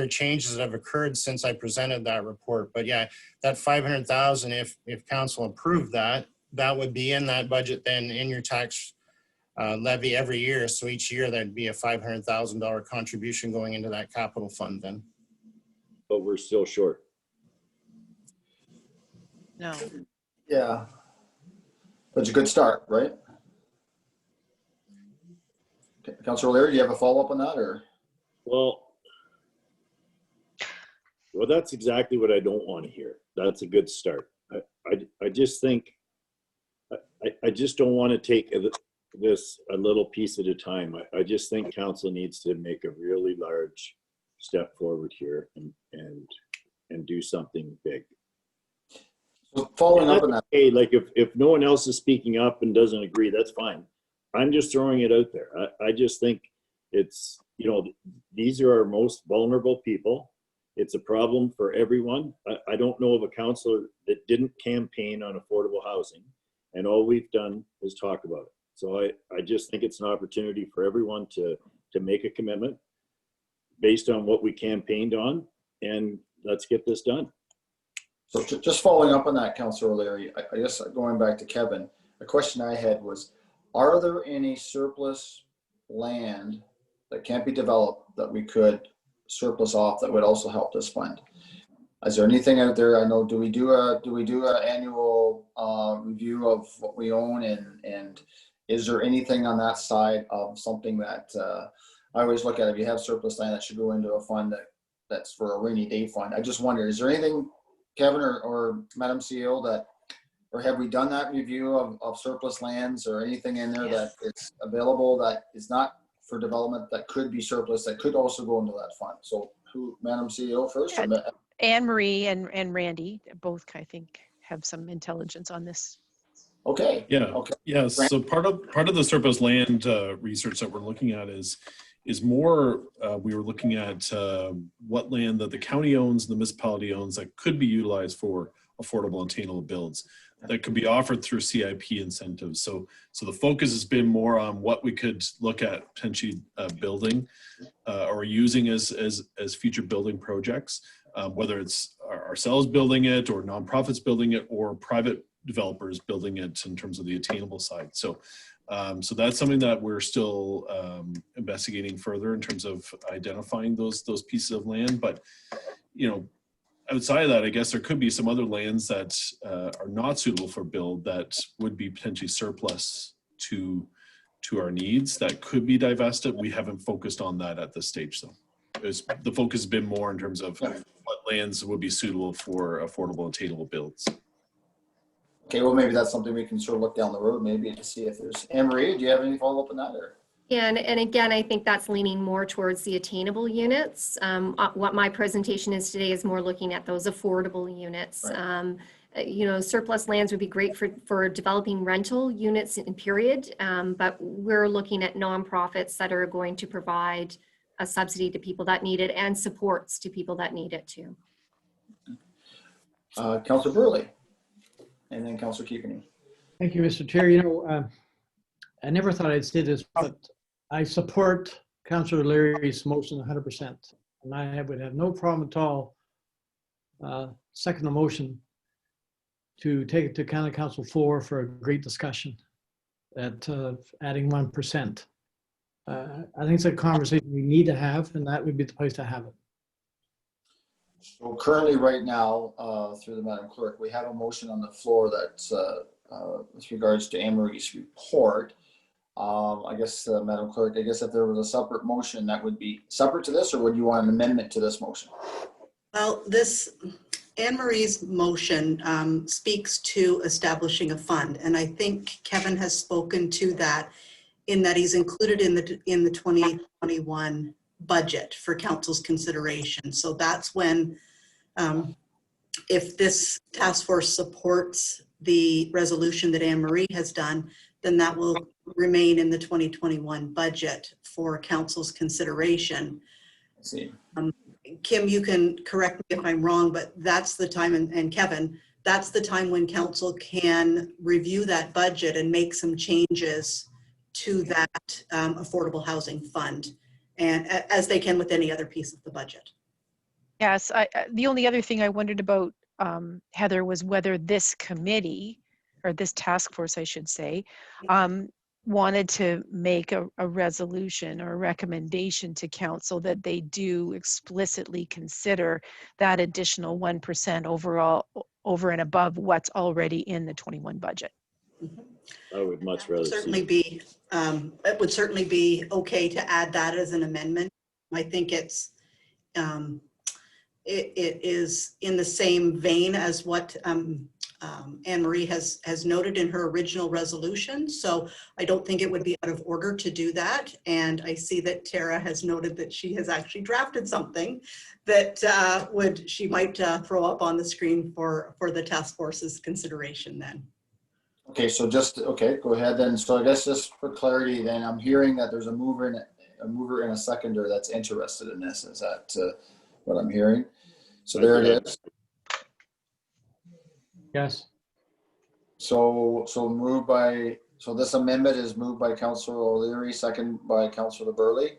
changes that have occurred since I presented that report. But yeah, that 500,000, if council approved that, that would be in that budget then in your tax levy every year. So each year that'd be a $500,000 contribution going into that capital fund then. But we're still short. No. Yeah. That's a good start, right? Okay. Councillor O'Leary, do you have a follow-up on that, or? Well, that's exactly what I don't want to hear. That's a good start. I just think, I just don't want to take this a little piece at a time. I just think council needs to make a really large step forward here and do something big. So following up on that. Hey, like if no one else is speaking up and doesn't agree, that's fine. I'm just throwing it out there. I just think it's, you know, these are our most vulnerable people. It's a problem for everyone. I don't know of a councillor that didn't campaign on affordable housing, and all we've done is talk about it. So I just think it's an opportunity for everyone to make a commitment based on what we campaigned on, and let's get this done. So just following up on that, Councillor O'Leary, I guess going back to Kevin, the question I had was, are there any surplus land that can't be developed that we could surplus off that would also help this fund? Is there anything out there? I know, do we do an annual review of what we own, and is there anything on that side of something that I always look at? If you have surplus land, that should go into a fund that's for a rainy day fund. I just wonder, is there anything, Kevin or Madam CEO, that, or have we done that review of surplus lands or anything in there that is available that is not for development that could be surplus that could also go into that fund? So who, Madam CEO first? Or Anne Marie and Randy both, I think, have some intelligence on this. Okay. Yeah. Okay. Yeah. So part of the surplus land research that we're looking at is more, we were looking at what land that the county owns, the municipality owns, that could be utilized for affordable and attainable builds that could be offered through CIP incentives. So the focus has been more on what we could look at potentially building or using as future building projects, whether it's ourselves building it or nonprofits building it or private developers building it in terms of the attainable side. So that's something that we're still investigating further in terms of identifying those pieces of land. But, you know, outside of that, I guess there could be some other lands that are not suitable for build that would be potentially surplus to our needs that could be divested. We haven't focused on that at this stage, though. The focus has been more in terms of what lands would be suitable for affordable and attainable builds. Okay, well, maybe that's something we can sort of look down the road, maybe, to see if there's. Anne Marie, do you have any follow up on that? Or? And again, I think that's leaning more towards the attainable units. What my presentation is today is more looking at those affordable units. Right. You know, surplus lands would be great for developing rental units in period, but we're looking at nonprofits that are going to provide a subsidy to people that need it and supports to people that need it too. Councillor Burley, and then Councillor Keepany. Thank you, Mr. Chair. You know, I never thought I'd say this, but I support Councillor Leary's motion 100%. And I would have no problem at all second the motion to take it to county council floor for a great discussion at adding 1%. I think it's a conversation we need to have, and that would be the place to have it. So currently, right now, through the Madam Clerk, we have a motion on the floor that's with regards to Anne-Marie's report. I guess, Madam Clerk, I guess if there was a separate motion that would be separate to this, or would you want an amendment to this motion? Well, this Anne-Marie's motion speaks to establishing a fund, and I think Kevin has spoken to that in that he's included in the 2021 budget for council's consideration. So that's when, if this task force supports the resolution that Anne-Marie has done, then that will remain in the 2021 budget for council's consideration. I see. Kim, you can correct me if I'm wrong, but that's the time, and Kevin, that's the time when council can review that budget and make some changes to that affordable housing fund, and as they can with any other piece of the budget. Yes, the only other thing I wondered about, Heather, was whether this committee, or this task force, I should say, wanted to make a resolution or a recommendation to council that they do explicitly consider that additional 1% overall over and above what's already in the 21 budget. I would much rather Certainly see. it would certainly be okay to add that as an amendment. I think it's it is in the same vein as what Anne-Marie has noted in her original resolution. So I don't think it would be out of order to do that. And I see that Tara has noted that she has actually drafted something that she might throw up on the screen for the task force's consideration then. Okay, so okay, go ahead then. So I guess just for clarity, then I'm hearing that there's a mover and a seconder that's interested in this. Is that what I'm hearing? So there it is. Yes. So this amendment is moved by Councillor O'Leary, second by Councillor Burley.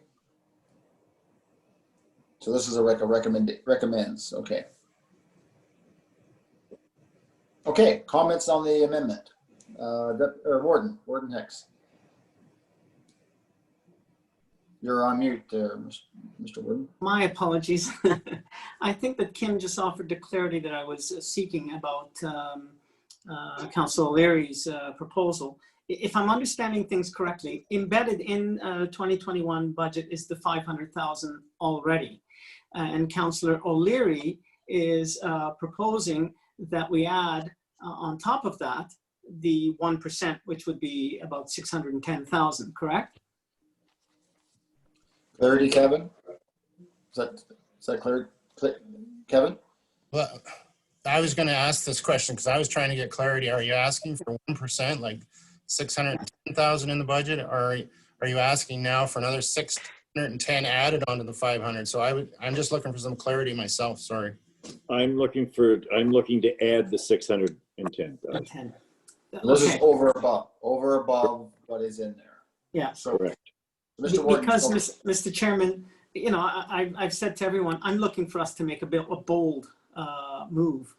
So this is a recommends. Okay. Okay. Comments on the amendment. Warden Hicks. You're on mute there, Mr. Warden. My apologies. I think that Kim just offered the clarity that I was seeking about Councillor O'Leary's proposal. If I'm understanding things correctly, embedded in 2021 budget is the 500,000 already. And Councillor O'Leary is proposing that we add on top of that the 1%, which would be about 610,000, correct? Clarity, Kevin? Is that clear, Kevin? Well, I was going to ask this question because I was trying to get clarity. Are you asking for 1%, like 610,000 in the budget, or are you asking now for another 610 added onto the 500? So I'm just looking for some clarity myself. Sorry. I'm looking to add the 610,000. This is over above what is in there. Yeah. So, correct. Mr. Warden, because Mr. Chairman, you know, I've said to everyone, I'm looking for us to make a bold move,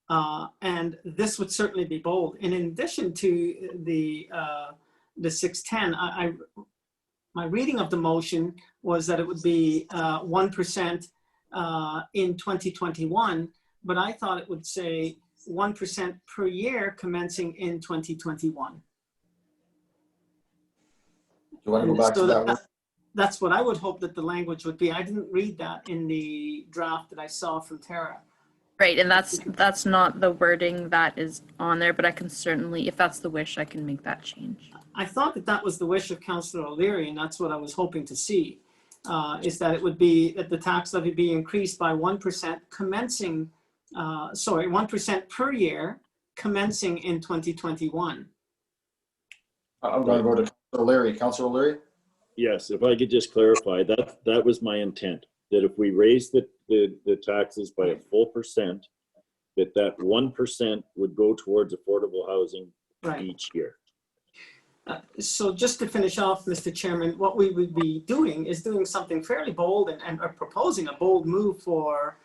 and this would certainly be bold. And in addition to the 610, my reading of the motion was that it would be 1% in 2021, but I thought it would say 1% per year commencing in 2021. you want to go back to that? That's what I would hope that the language would be. I didn't read that in the draft that I saw from Tara. Right, and that's not the wording that is on there, but I can certainly, if that's the wish, I can make that change. I thought that that was the wish of Councillor O'Leary, and that's what I was hoping to see, is that it would be that the tax levy be increased by 1% commencing, 1% per year commencing in 2021. I'm going to go to Councillor O'Leary. Councillor O'Leary? Yes, if I could just clarify, that was my intent, that if we raise the taxes by a full percent, that 1% would go towards affordable housing each year. So just to finish off, Mr. Chairman, what we would be doing is doing something fairly bold and proposing a bold move for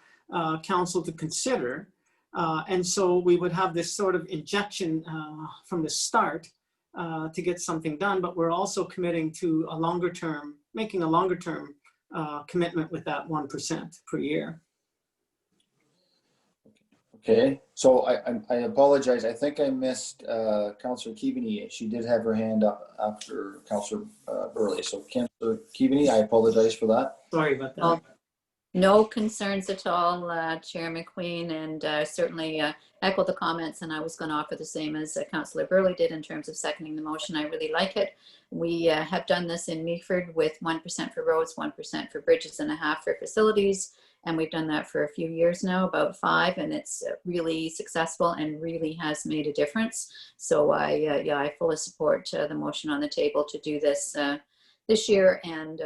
council to consider. And so we would have this sort of injection from the start to get something done, but we're also committing to a longer term, making a longer term commitment with that 1% per year. Okay, so I apologize. I think I missed Councillor Keaveney. She did have her hand up after Councillor Burley. So Councillor Keaveney, I apologize for that. Sorry about that. Oh, no concerns at all, Chair McQueen, and certainly echo the comments. And I was going to offer the same as Councillor Burley did in terms of seconding the motion. I really like it. We have done this in Meaford with 1% for roads, 1% for bridges, and 0.5% for facilities. And we've done that for a few years now, about 5, and it's really successful and really has made a difference. So I fully support the motion on the table to do this this year and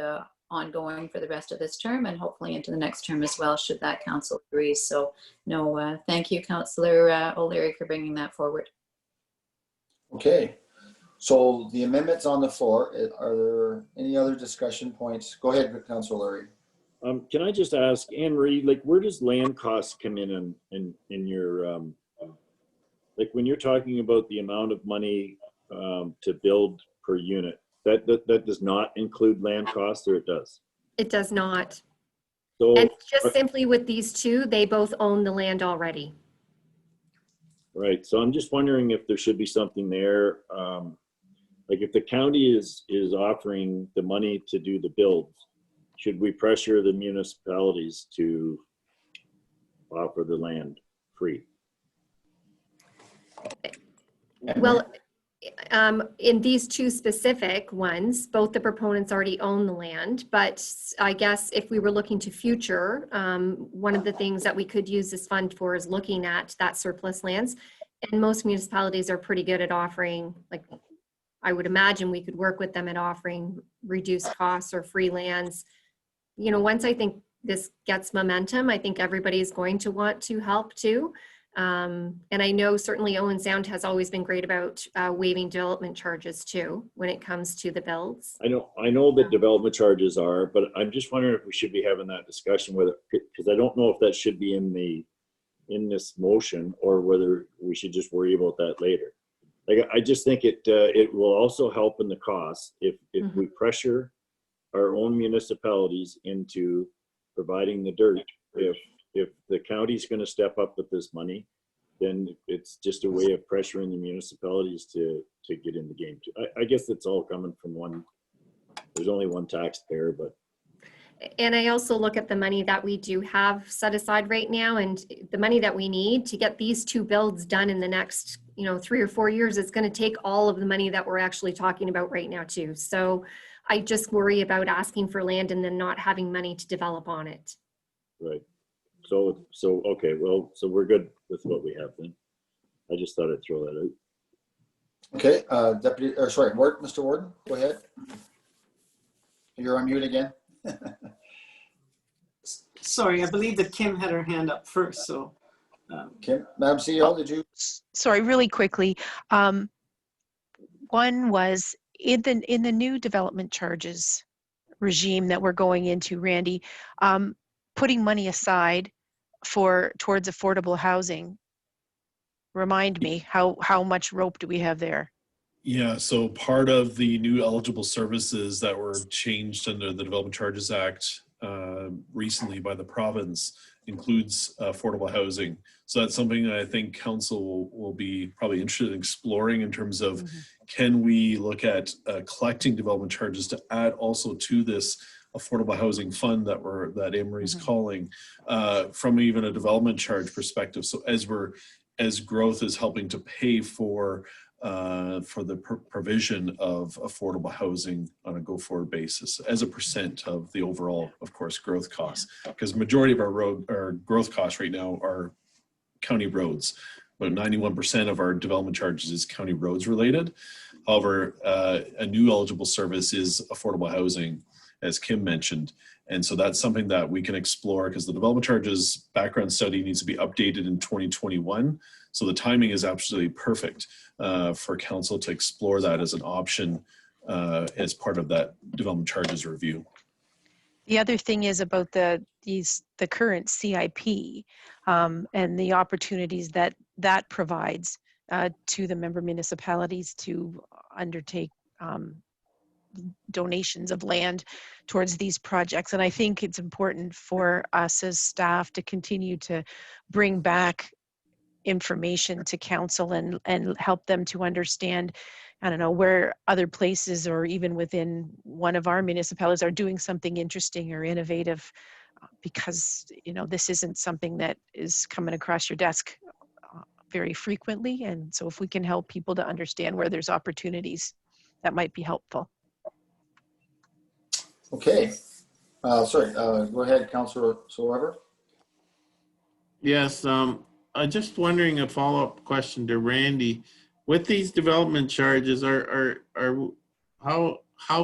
ongoing for the rest of this term, and hopefully into the next term as well, should that council agree. So no, thank you, Councillor O'Leary, for bringing that forward. Okay, so the amendments on the floor, are there any other discussion points? Go ahead, Councillor O'Leary. Can I just ask, Anne-Marie, like, where does land costs come in your, like, when you're talking about the amount of money to build per unit, that does not include land costs, or it does? It does not. So, And just simply with these two, they both own the land already. right, so I'm just wondering if there should be something there, like if the county is offering the money to do the builds, should we pressure the municipalities to offer the land free? Well, in these two specific ones, both the proponents already own the land, but I guess if we were looking to future, one of the things that we could use this fund for is looking at that surplus lands. And most municipalities are pretty good at offering, like, I would imagine we could work with them at offering reduced costs or free lands. You know, once I think this gets momentum, I think everybody's going to want to help too. And I know certainly Owen Sound has always been great about waiving development charges too when it comes to the builds. I know that development charges are, but I'm just wondering if we should be having that discussion with it, because I don't know if that should be in this motion, or whether we should just worry about that later. Like, I just think it will also help in the cost if we pressure our own municipalities into providing the dirt. If the county's going to step up with this money, then it's just a way of pressuring the municipalities to get in the game too. I guess it's all coming from one. There's only one taxpayer, but. And I also look at the money that we do have set aside right now, and the money that we need to get these two builds done in the next, 3 or 4 years. It's going to take all of the money that we're actually talking about right now too. So I just worry about asking for land and then not having money to develop on it. Right. So okay, well, so we're good with what we have then. I just thought I'd throw that out. Okay, Mr. Warden, go ahead. You're on mute again. Sorry, I believe that Kim had her hand up first, so. Kim, Madam CEO, did you? Sorry, really quickly. One was in the new development charges regime that we're going into, Randy, putting money aside towards affordable housing. Remind me, how much rope do we have there? Yeah, so part of the new eligible services that were changed under the Development Charges Act recently by the province includes affordable housing. So that's something that I think council will be probably interested in exploring in terms of can we look at collecting development charges to add also to this affordable housing fund that Anne-Marie's calling from even a development charge perspective. So as growth is helping to pay for for the provision of affordable housing on a go-forward basis as a percent of the overall, of course, growth costs. Because majority of our growth costs right now are county roads. About 91% of our development charges is county roads related. However, a new eligible service is affordable housing, as Kim mentioned. And so that's something that we can explore because the development charges background study needs to be updated in 2021. So the timing is absolutely perfect for council to explore that as an option as part of that development charges review. The other thing is about the current CIP and the opportunities that provides to the member municipalities to undertake donations of land towards these projects. And I think it's important for us as staff to continue to bring back information to council and help them to understand, I don't know, where other places or even within one of our municipalities are doing something interesting or innovative, because, you know, this isn't something that is coming across your desk very frequently. And so if we can help people to understand where there's opportunities, that might be helpful. Okay. Sorry, go ahead, Councillor Weber. Yes, I'm just wondering, a follow-up question to Randy. With these development charges, how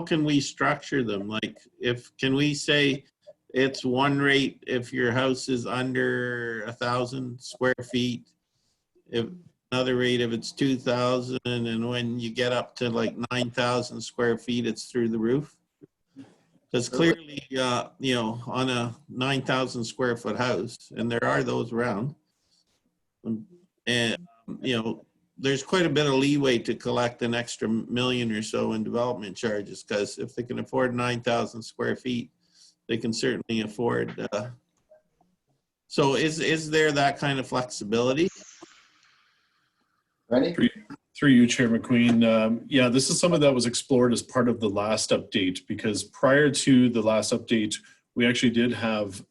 can we structure them? Like, can we say it's one rate if your house is under 1,000 square feet, if another rate if it's 2,000, and when you get up to like 9,000 square feet, it's through the roof? Because clearly, you know, on a 9,000 square foot house, and there are those around, and, you know, there's quite a bit of leeway to collect an extra million or so in development charges, because if they can afford 9,000 square feet, they can certainly afford. So is there that kind of flexibility? Randy? Through you, Chair McQueen. Yeah, this is something that was explored as part of the last update, because prior to the last update, we actually did have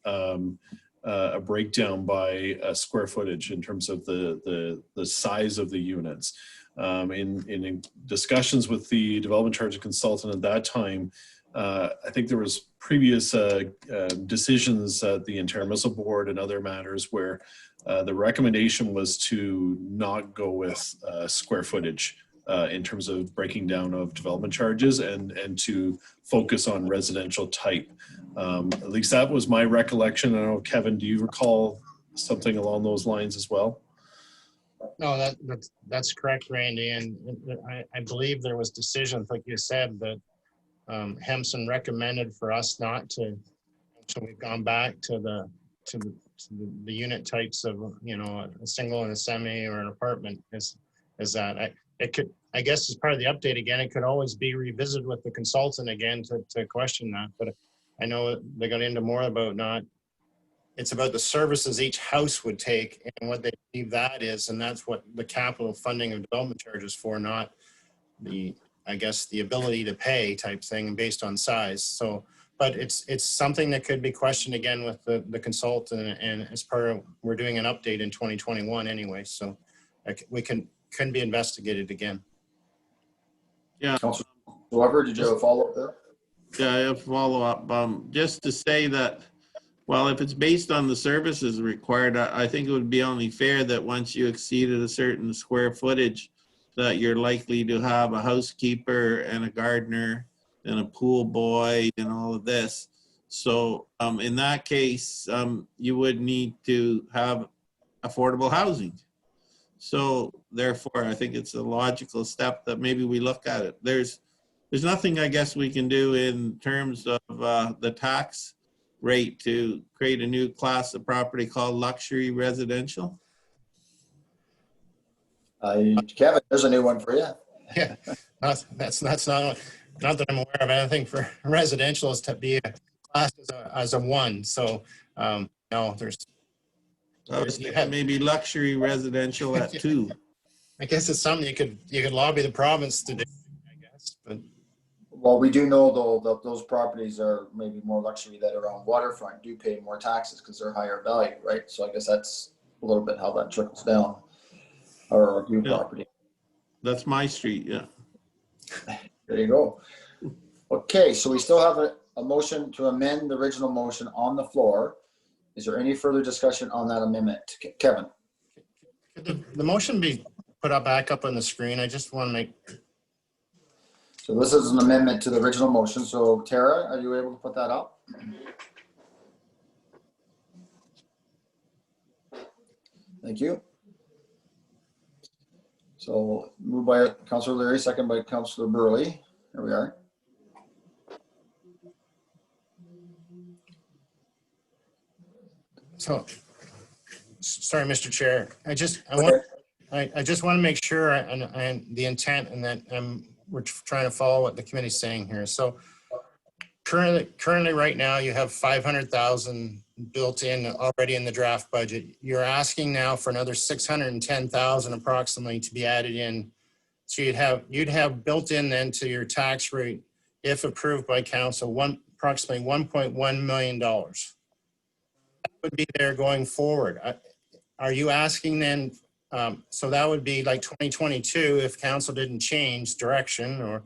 a breakdown by square footage in terms of the size of the units. In discussions with the development charge consultant at that time, I think there was previous decisions at the intermunicipal board and other matters where the recommendation was to not go with square footage in terms of breaking down of development charges and to focus on residential type. At least that was my recollection. I don't know, Kevin, do you recall something along those lines as well? No, that's correct, Randy. And I believe there was decisions, like you said, that Hempson recommended for us not to. So we've gone back to the unit types of, you know, a single and a semi or an apartment. Is that it could, I guess, as part of the update again, it could always be revisited with the consultant again to question that. But I know they got into more about not. It's about the services each house would take and what they believe that is, and that's what the capital funding of development charges for, not the, I guess, the ability to pay type thing based on size. So, but it's something that could be questioned again with the consultant, and as part of, we're doing an update in 2021 anyway, so we can be investigated again. Yeah. Councillor Weber, did you have a follow-up there? Yeah, I have follow-up. Just to say that, well, if it's based on the services required, I think it would be only fair that once you exceeded a certain square footage, that you're likely to have a housekeeper and a gardener and a pool boy and all of this. So in that case, you would need to have affordable housing. So therefore, I think it's a logical step that maybe we look at it. There's nothing, I guess, we can do in terms of the tax rate to create a new class of property called luxury residential. Kevin, there's a new one for you. Yeah, that's not that I'm aware of anything for residential is to be classed as a one. So no, there's maybe luxury residential at 2. I guess it's something you could lobby the province to do, I guess. But Well, we do know though that those properties are maybe more luxury that are on waterfront do pay more taxes because they're higher value, right? So I guess that's a little bit how that trickles down. Or new property. That's my street, yeah. There you go. Okay, so we still have a motion to amend the original motion on the floor. Is there any further discussion on that amendment? Kevin? Could the motion be put up back up on the screen? I just want to make. So this is an amendment to the original motion. So Tara, are you able to put that up? Thank you. So moved by Councillor Leary, second by Councillor Burley. There we are. So, sorry, Mr. Chair. I just Okay. want to make sure and the intent and that we're trying to follow what the committee's saying here. So currently right now you have 500,000 built in already in the draft budget. You're asking now for another 610,000 approximately to be added in. So you'd have built in then to your tax rate, if approved by council, approximately $1.1 million. That would be there going forward. Are you asking then, so that would be like 2022 if council didn't change direction or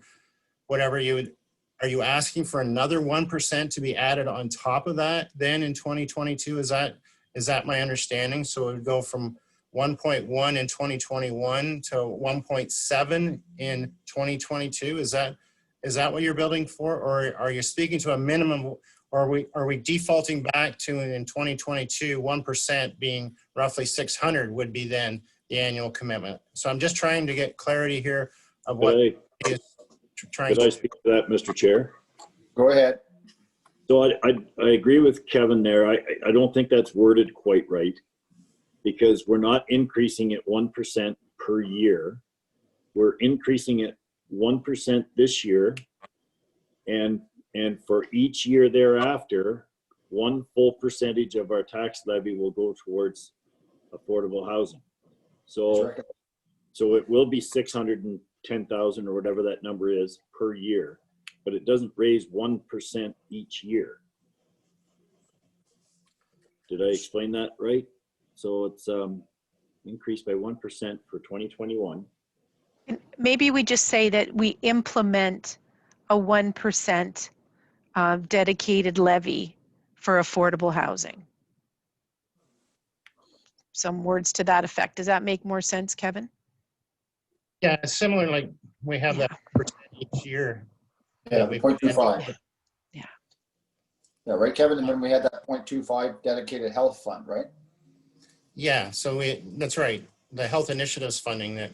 whatever are you asking for another 1% to be added on top of that then in 2022? Is that my understanding? So it would go from 1.1 in 2021 to 1.7 in 2022. Is that what you're building for? Or are you speaking to a minimum, or are we defaulting back to in 2022, 1% being roughly 600 would be then the annual commitment? So I'm just trying to get clarity here of what is trying Could I speak to that, Mr. Chair? Go ahead. So I agree with Kevin there. I don't think that's worded quite right, because we're not increasing it 1% per year. We're increasing it 1% this year, and for each year thereafter, 1 full percentage of our tax levy will go towards affordable housing. So it will be 610,000 or whatever that number is per year, but it doesn't raise 1% each year. Did I explain that right? So it's increased by 1% for 2021. Maybe we just say that we implement a 1% dedicated levy for affordable housing. Some words to that effect. Does that make more sense, Kevin? Yeah, it's similar, like we have that each year. Yeah, 0.25. Yeah. Yeah, right, Kevin? And then we had that 0.25 dedicated health fund, right? Yeah, so that's right. The health initiatives funding that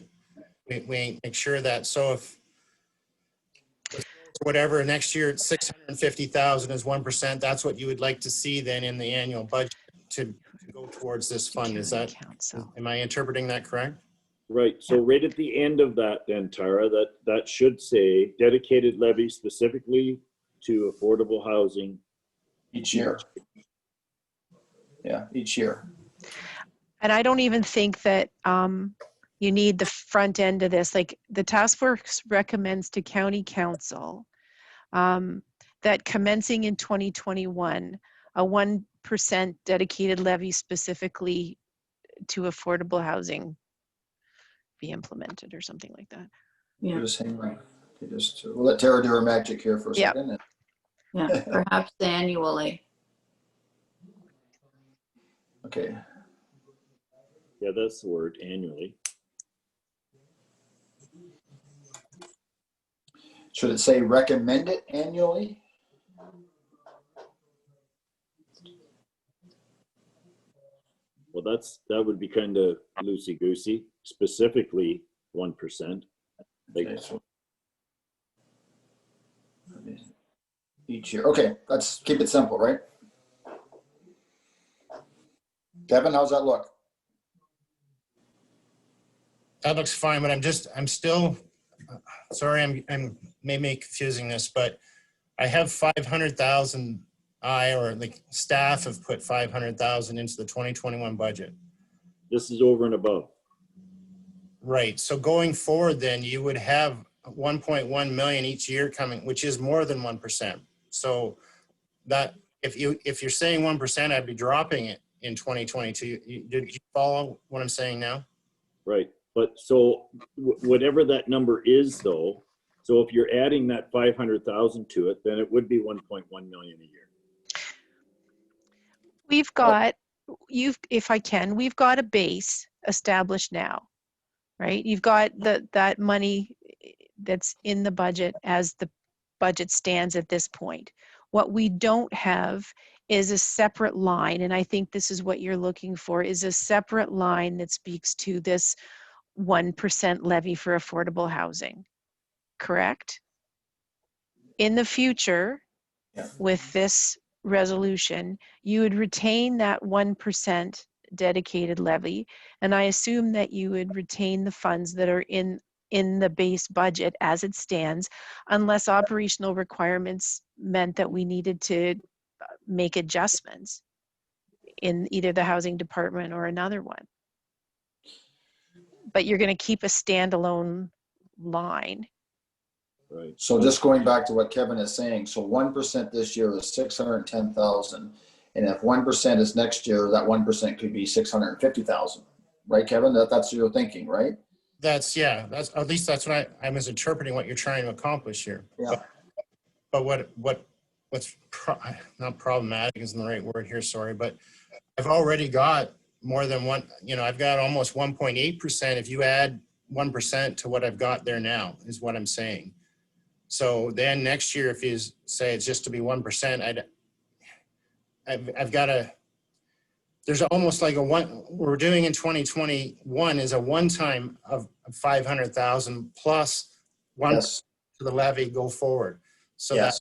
we make sure that, so if whatever next year it's 650,000 is 1%, that's what you would like to see then in the annual budget to go towards this fund. Is that, am I interpreting that correct? Right. So right at the end of that then, Tara, that should say dedicated levy specifically to affordable housing. Each year. Yeah, each year. And I don't even think that you need the front end of this. Like the task force recommends to county council that commencing in 2021, a 1% dedicated levy specifically to affordable housing be implemented or something like that. Yeah. Just hang on. Okay, we'll let Tara do her magic here for a second. Yeah, perhaps annually. Okay. Yeah, that's the word, annually. Should it say recommend it annually? Well, that would be kind of loosey-goosey, specifically 1%. Like, Okay, so each year. Okay, let's keep it simple, right? Kevin, how's that look? That looks fine, but I'm still, sorry, I'm maybe confusing this, but I have 500,000, or the staff have put 500,000 into the 2021 budget. this is over and above. Right, so going forward then you would have 1.1 million each year coming, which is more than 1%. So that, if you're saying 1%, I'd be dropping it in 2022. Did you follow what I'm saying now? Right. But so whatever that number is though, so if you're adding that 500,000 to it, then it would be 1.1 million a year. We've got, if I can, we've got a base established now, right? You've got that money that's in the budget as the budget stands at this point. What we don't have is a separate line, and I think this is what you're looking for, is a separate line that speaks to this 1% levy for affordable housing, correct? In the future, Yeah. with this resolution, you would retain that 1% dedicated levy, and I assume that you would retain the funds that are in the base budget as it stands, unless operational requirements meant that we needed to make adjustments in either the housing department or another one. But you're going to keep a standalone line. Right. So just going back to what Kevin is saying, so 1% this year is 610,000. And if 1% is next year, that 1% could be 650,000, right, Kevin? That's what you're thinking, right? That's, yeah, that's, at least that's what I was interpreting what you're trying to accomplish here. Yeah. But what's not problematic isn't the right word here, sorry, but I've already got more than one, you know, I've got almost 1.8%. If you add 1% to what I've got there now, is what I'm saying. So then next year, if you say it's just to be 1%, I've got a, there's almost like a one, we're doing in 2021 is a one-time of 500,000 plus one Yes. to the levy go forward. So Yes.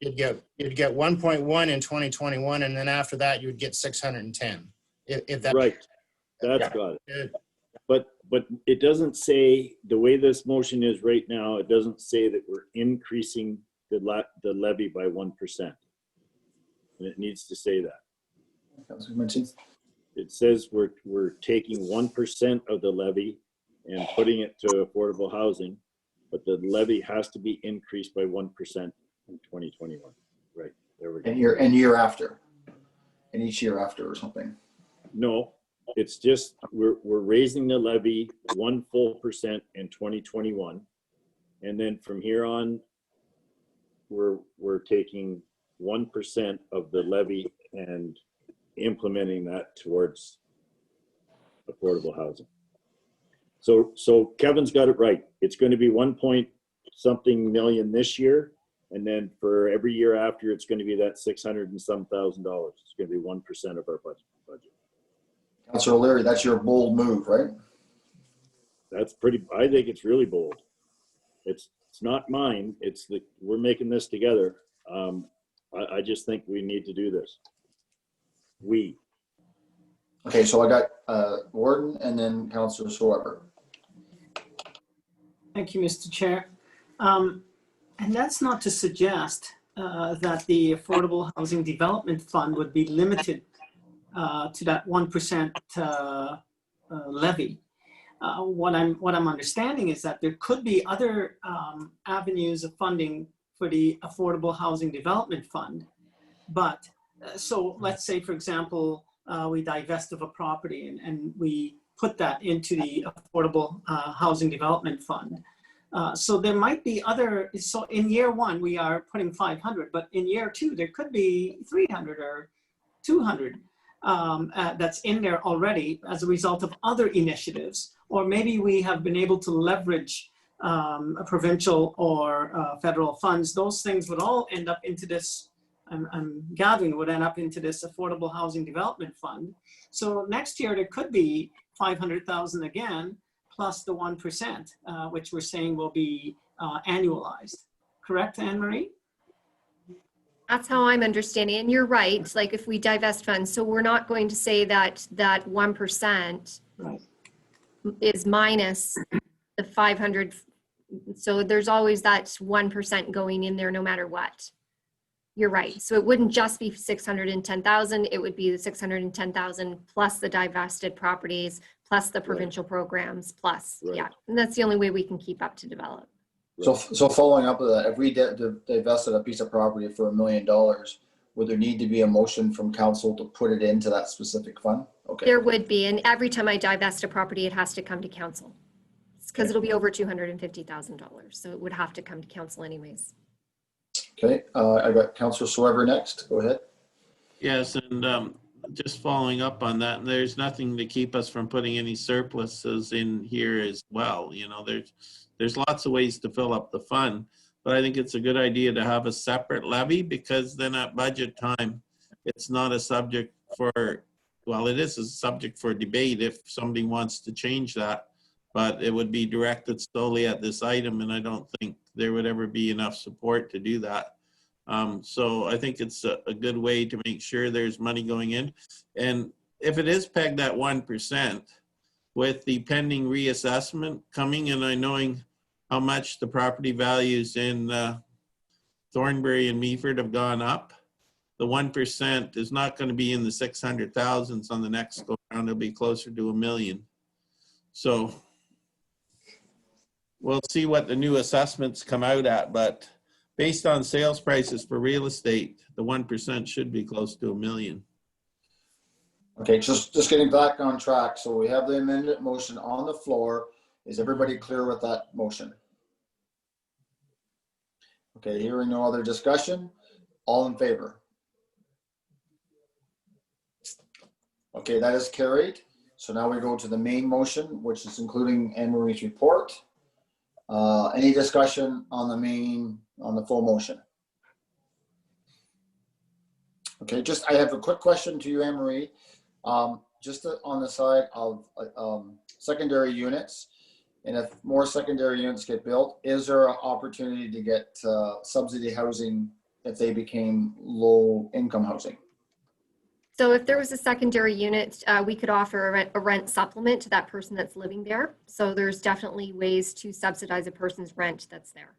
that you'd get 1.1 in 2021, and then after that you would get 610. If that Right, that's Yeah. got it. Good. But it doesn't say, the way this motion is right now, it doesn't say that we're increasing the levy by 1%. And it needs to say that. Councilor mentioned. It says we're taking 1% of the levy and putting it to affordable housing, but the levy has to be increased by 1% in 2021. Right, there we go. And year after, and each year after or something. No, it's just, we're raising the levy 1 full percent in 2021. And then from here on, we're taking 1% of the levy and implementing that towards affordable housing. So Kevin's got it right. It's going to be 1 point something million this year. And then for every year after, it's going to be that 600 and some thousand dollars. It's going to be 1% of our budget. Councilor O'Leary, that's your bold move, right? That's pretty, I think it's really bold. It's not mine. It's we're making this together. I just think we need to do this. Okay, so I got Warden and then Councilor Schwarber. Thank you, Mr. Chair. And that's not to suggest that the Affordable Housing Development Fund would be limited to that 1% levy. What I'm understanding is that there could be other avenues of funding for the Affordable Housing Development Fund. But so let's say, for example, we divest of a property and we put that into the Affordable Housing Development Fund. So there might be other, so in year one, we are putting 500, but in year two, there could be 300 or 200 that's in there already as a result of other initiatives. Or maybe we have been able to leverage a provincial or federal funds. Those things would all end up into this, I'm gathering, would end up into this Affordable Housing Development Fund. So next year, there could be 500,000 again, plus the 1%, which we're saying will be annualized. Correct, Anne Marie? That's how I'm understanding. And you're right, like if we divest funds, so we're not going to say that that 1% Right. is minus the 500. So there's always that 1% going in there no matter what. You're right. So it wouldn't just be 610,000. It would be the 610,000 plus the divested properties, plus the provincial programs, plus, Right. yeah. And that's the only way we can keep up to develop. So following up with that, if we divested a piece of property for $1 million, would there need to be a motion from council to put it into that specific fund? Okay, There would be, and every time I divest a property, it has to come to council. Because it'll be over $250,000, so it would have to come to council anyways. okay. I got Councillor Swever next. Go ahead. Yes, and just following up on that, there's nothing to keep us from putting any surpluses in here as well. You know, there's lots of ways to fill up the fund, but I think it's a good idea to have a separate levy, because then at budget time, it's not a subject for, well, it is a subject for debate if somebody wants to change that, but it would be directed solely at this item, and I don't think there would ever be enough support to do that. So I think it's a good way to make sure there's money going in. And if it is pegged at 1%, with the pending reassessment coming, and I knowing how much the property values in Thornbury and Meaford have gone up, the 1% is not going to be in the 600,000s on the next go round. It'll be closer to $1 million. So we'll see what the new assessments come out at, but based on sales prices for real estate, the 1% should be close to $1 million. Okay, just getting back on track. So we have the amendment motion on the floor. Is everybody clear with that motion? Okay, hearing no other discussion. All in favor? Okay, that is carried. So now we go to the main motion, which is including Anne Marie's report. Any discussion on the full motion? Okay, I have a quick question to you, Anne Marie. Just on the side of secondary units, and if more secondary units get built, is there an opportunity to get subsidy housing if they became low income housing? So if there was a secondary unit, we could offer a rent supplement to that person that's living there. So there's definitely ways to subsidize a person's rent that's there.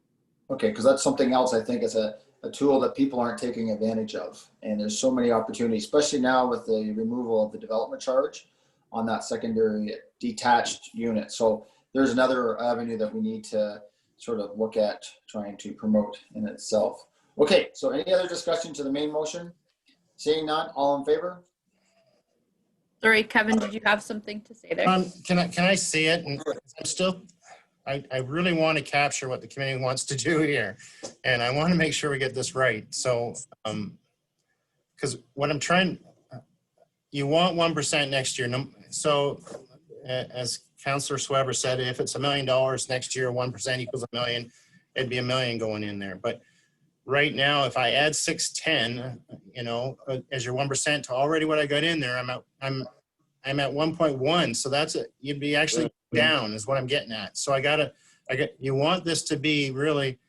Okay, because that's something else I think is a tool that people aren't taking advantage of. And there's so many opportunities, especially now with the removal of the development charge on that secondary detached unit. So there's another avenue that we need to sort of look at trying to promote in itself. Okay, so any other discussion to the main motion? Seeing none, all in favor? Sorry, Kevin, did you have something to say there? Can I see it? And I'm still, I really want to capture what the committee wants to do here. And I want to make sure we get this right. So, because what I'm trying, you want 1% next year. So as Councillor Sweber said, if it's $1 million next year, 1% equals $1 million, it'd be $1 million going in there. But right now, if I add 610, you know, as your 1% to already what I got in there, I'm at 1.1. So that's it. You'd be actually down is what I'm getting at. So you want this to be really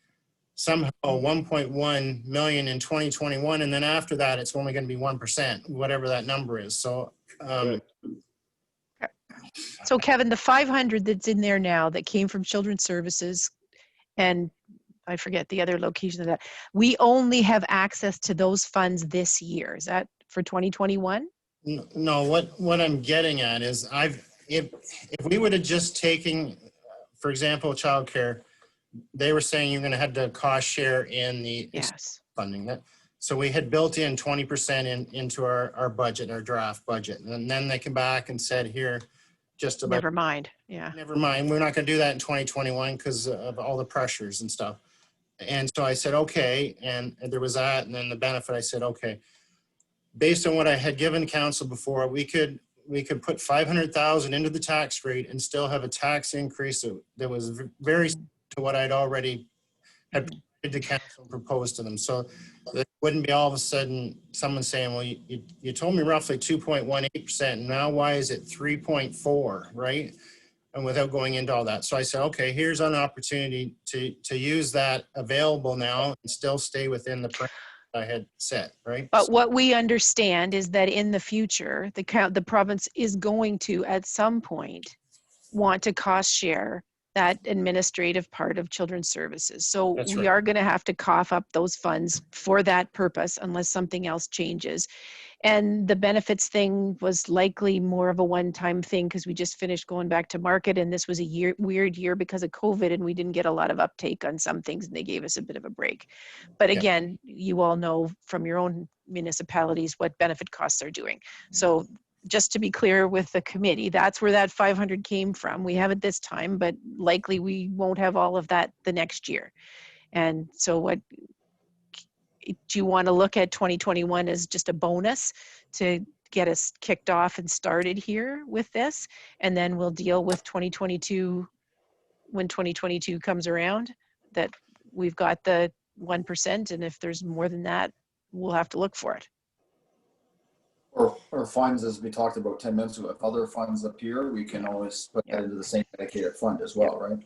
somehow 1.1 million in 2021. And then after that, it's only going to be 1%, whatever that number is. So, So Kevin, the 500 that's in there now that came from Children's Services, and I forget the other location of that, we only have access to those funds this year. Is that for 2021? no, what I'm getting at is if we would have just taken, for example, childcare, they were saying you're going to have to cost share in the Yes. funding. So we had built in 20% into our budget, our draft budget. And then they came back and said, here, just about. Never mind. Yeah. Never mind. We're not going to do that in 2021 because of all the pressures and stuff. And so I said, okay. And there was that. And then the benefit, I said, okay. Based on what I had given council before, we could put 500,000 into the tax rate and still have a tax increase that was very similar to what I'd already had to council proposed to them. So it wouldn't be all of a sudden someone saying, well, you told me roughly 2.18%. Now why is it 3.4, right? And without going into all that. So I said, okay, here's an opportunity to use that available now and still stay within the parameters I had set, right? But what we understand is that in the future, the province is going to, at some point, want to cost share that administrative part of Children's Services. So That's we right. are going to have to cough up those funds for that purpose unless something else changes. And the benefits thing was likely more of a one-time thing because we just finished going back to market, and this was a weird year because of COVID, and we didn't get a lot of uptake on some things, and they gave us a bit of a break. But again, you all know from your own municipalities what benefit costs are doing. So just to be clear with the committee, that's where that 500 came from. We have it this time, but likely we won't have all of that the next year. And so what, do you want to look at 2021 as just a bonus to get us kicked off and started here with this? And then we'll deal with 2022 when 2022 comes around, that we've got the 1%. And if there's more than that, we'll have to look for it. Or funds, as we talked about 10 minutes ago, if other funds appear, we can always put that into the same dedicated fund as well, right?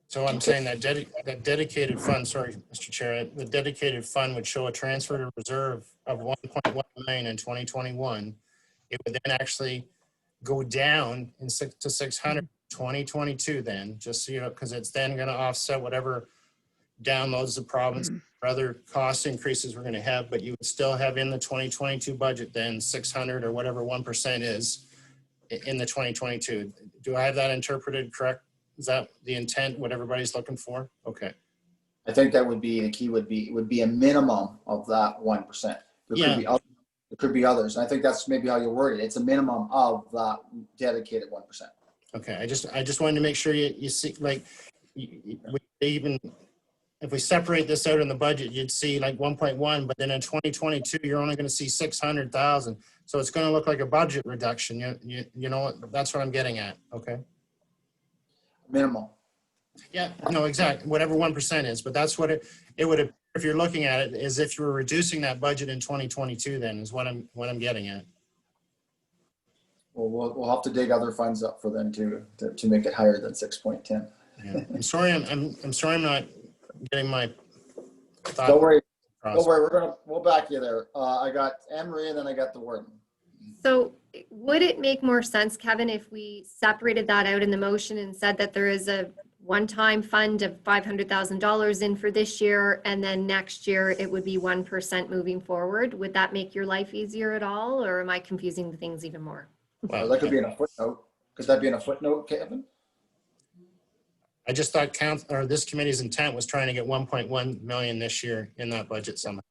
So I'm saying that that dedicated fund, sorry, Mr. Chair, the dedicated fund would show a transfer to reserve of 1.1 million in 2021. It would then actually go down to 600 2022 then, just so you know, because it's then going to offset whatever downloads the province or other cost increases we're going to have, but you would still have in the 2022 budget then 600 or whatever 1% is in the 2022. Do I have that interpreted correct? Is that the intent, what everybody's looking for? Okay. I think that would be, the key would be a minimum of that 1%. There could be others. And I think that's maybe how you word it. It's a minimum of that dedicated 1%. Okay. I just wanted to make sure you see, like, even if we separate this out in the budget, you'd see like 1.1, but then in 2022, you're only going to see 600,000. So it's going to look like a budget reduction. You know, that's what I'm getting at. Okay. Minimum. Yeah, no, exactly. Whatever 1% is, but that's what it would appear if you're looking at it, as if you were reducing that budget in 2022. Then is what I'm getting at. Well, we'll have to dig other funds up for them to make it higher than 6.10. Yeah. I'm sorry. I'm sorry. I'm not getting my thought. Don't worry. Across. Don't worry. We'll back you there. I got Anne Marie, and then I got the warden. So would it make more sense, Kevin, if we separated that out in the motion and said that there is a one-time fund of $500,000 in for this year, and then next year it would be 1% moving forward? Would that make your life easier at all, or am I confusing the things even more? Well, that could be in a footnote. Could that be in a footnote, Kevin? I just thought this committee's intent was trying to get 1.1 million this year in that budget somehow.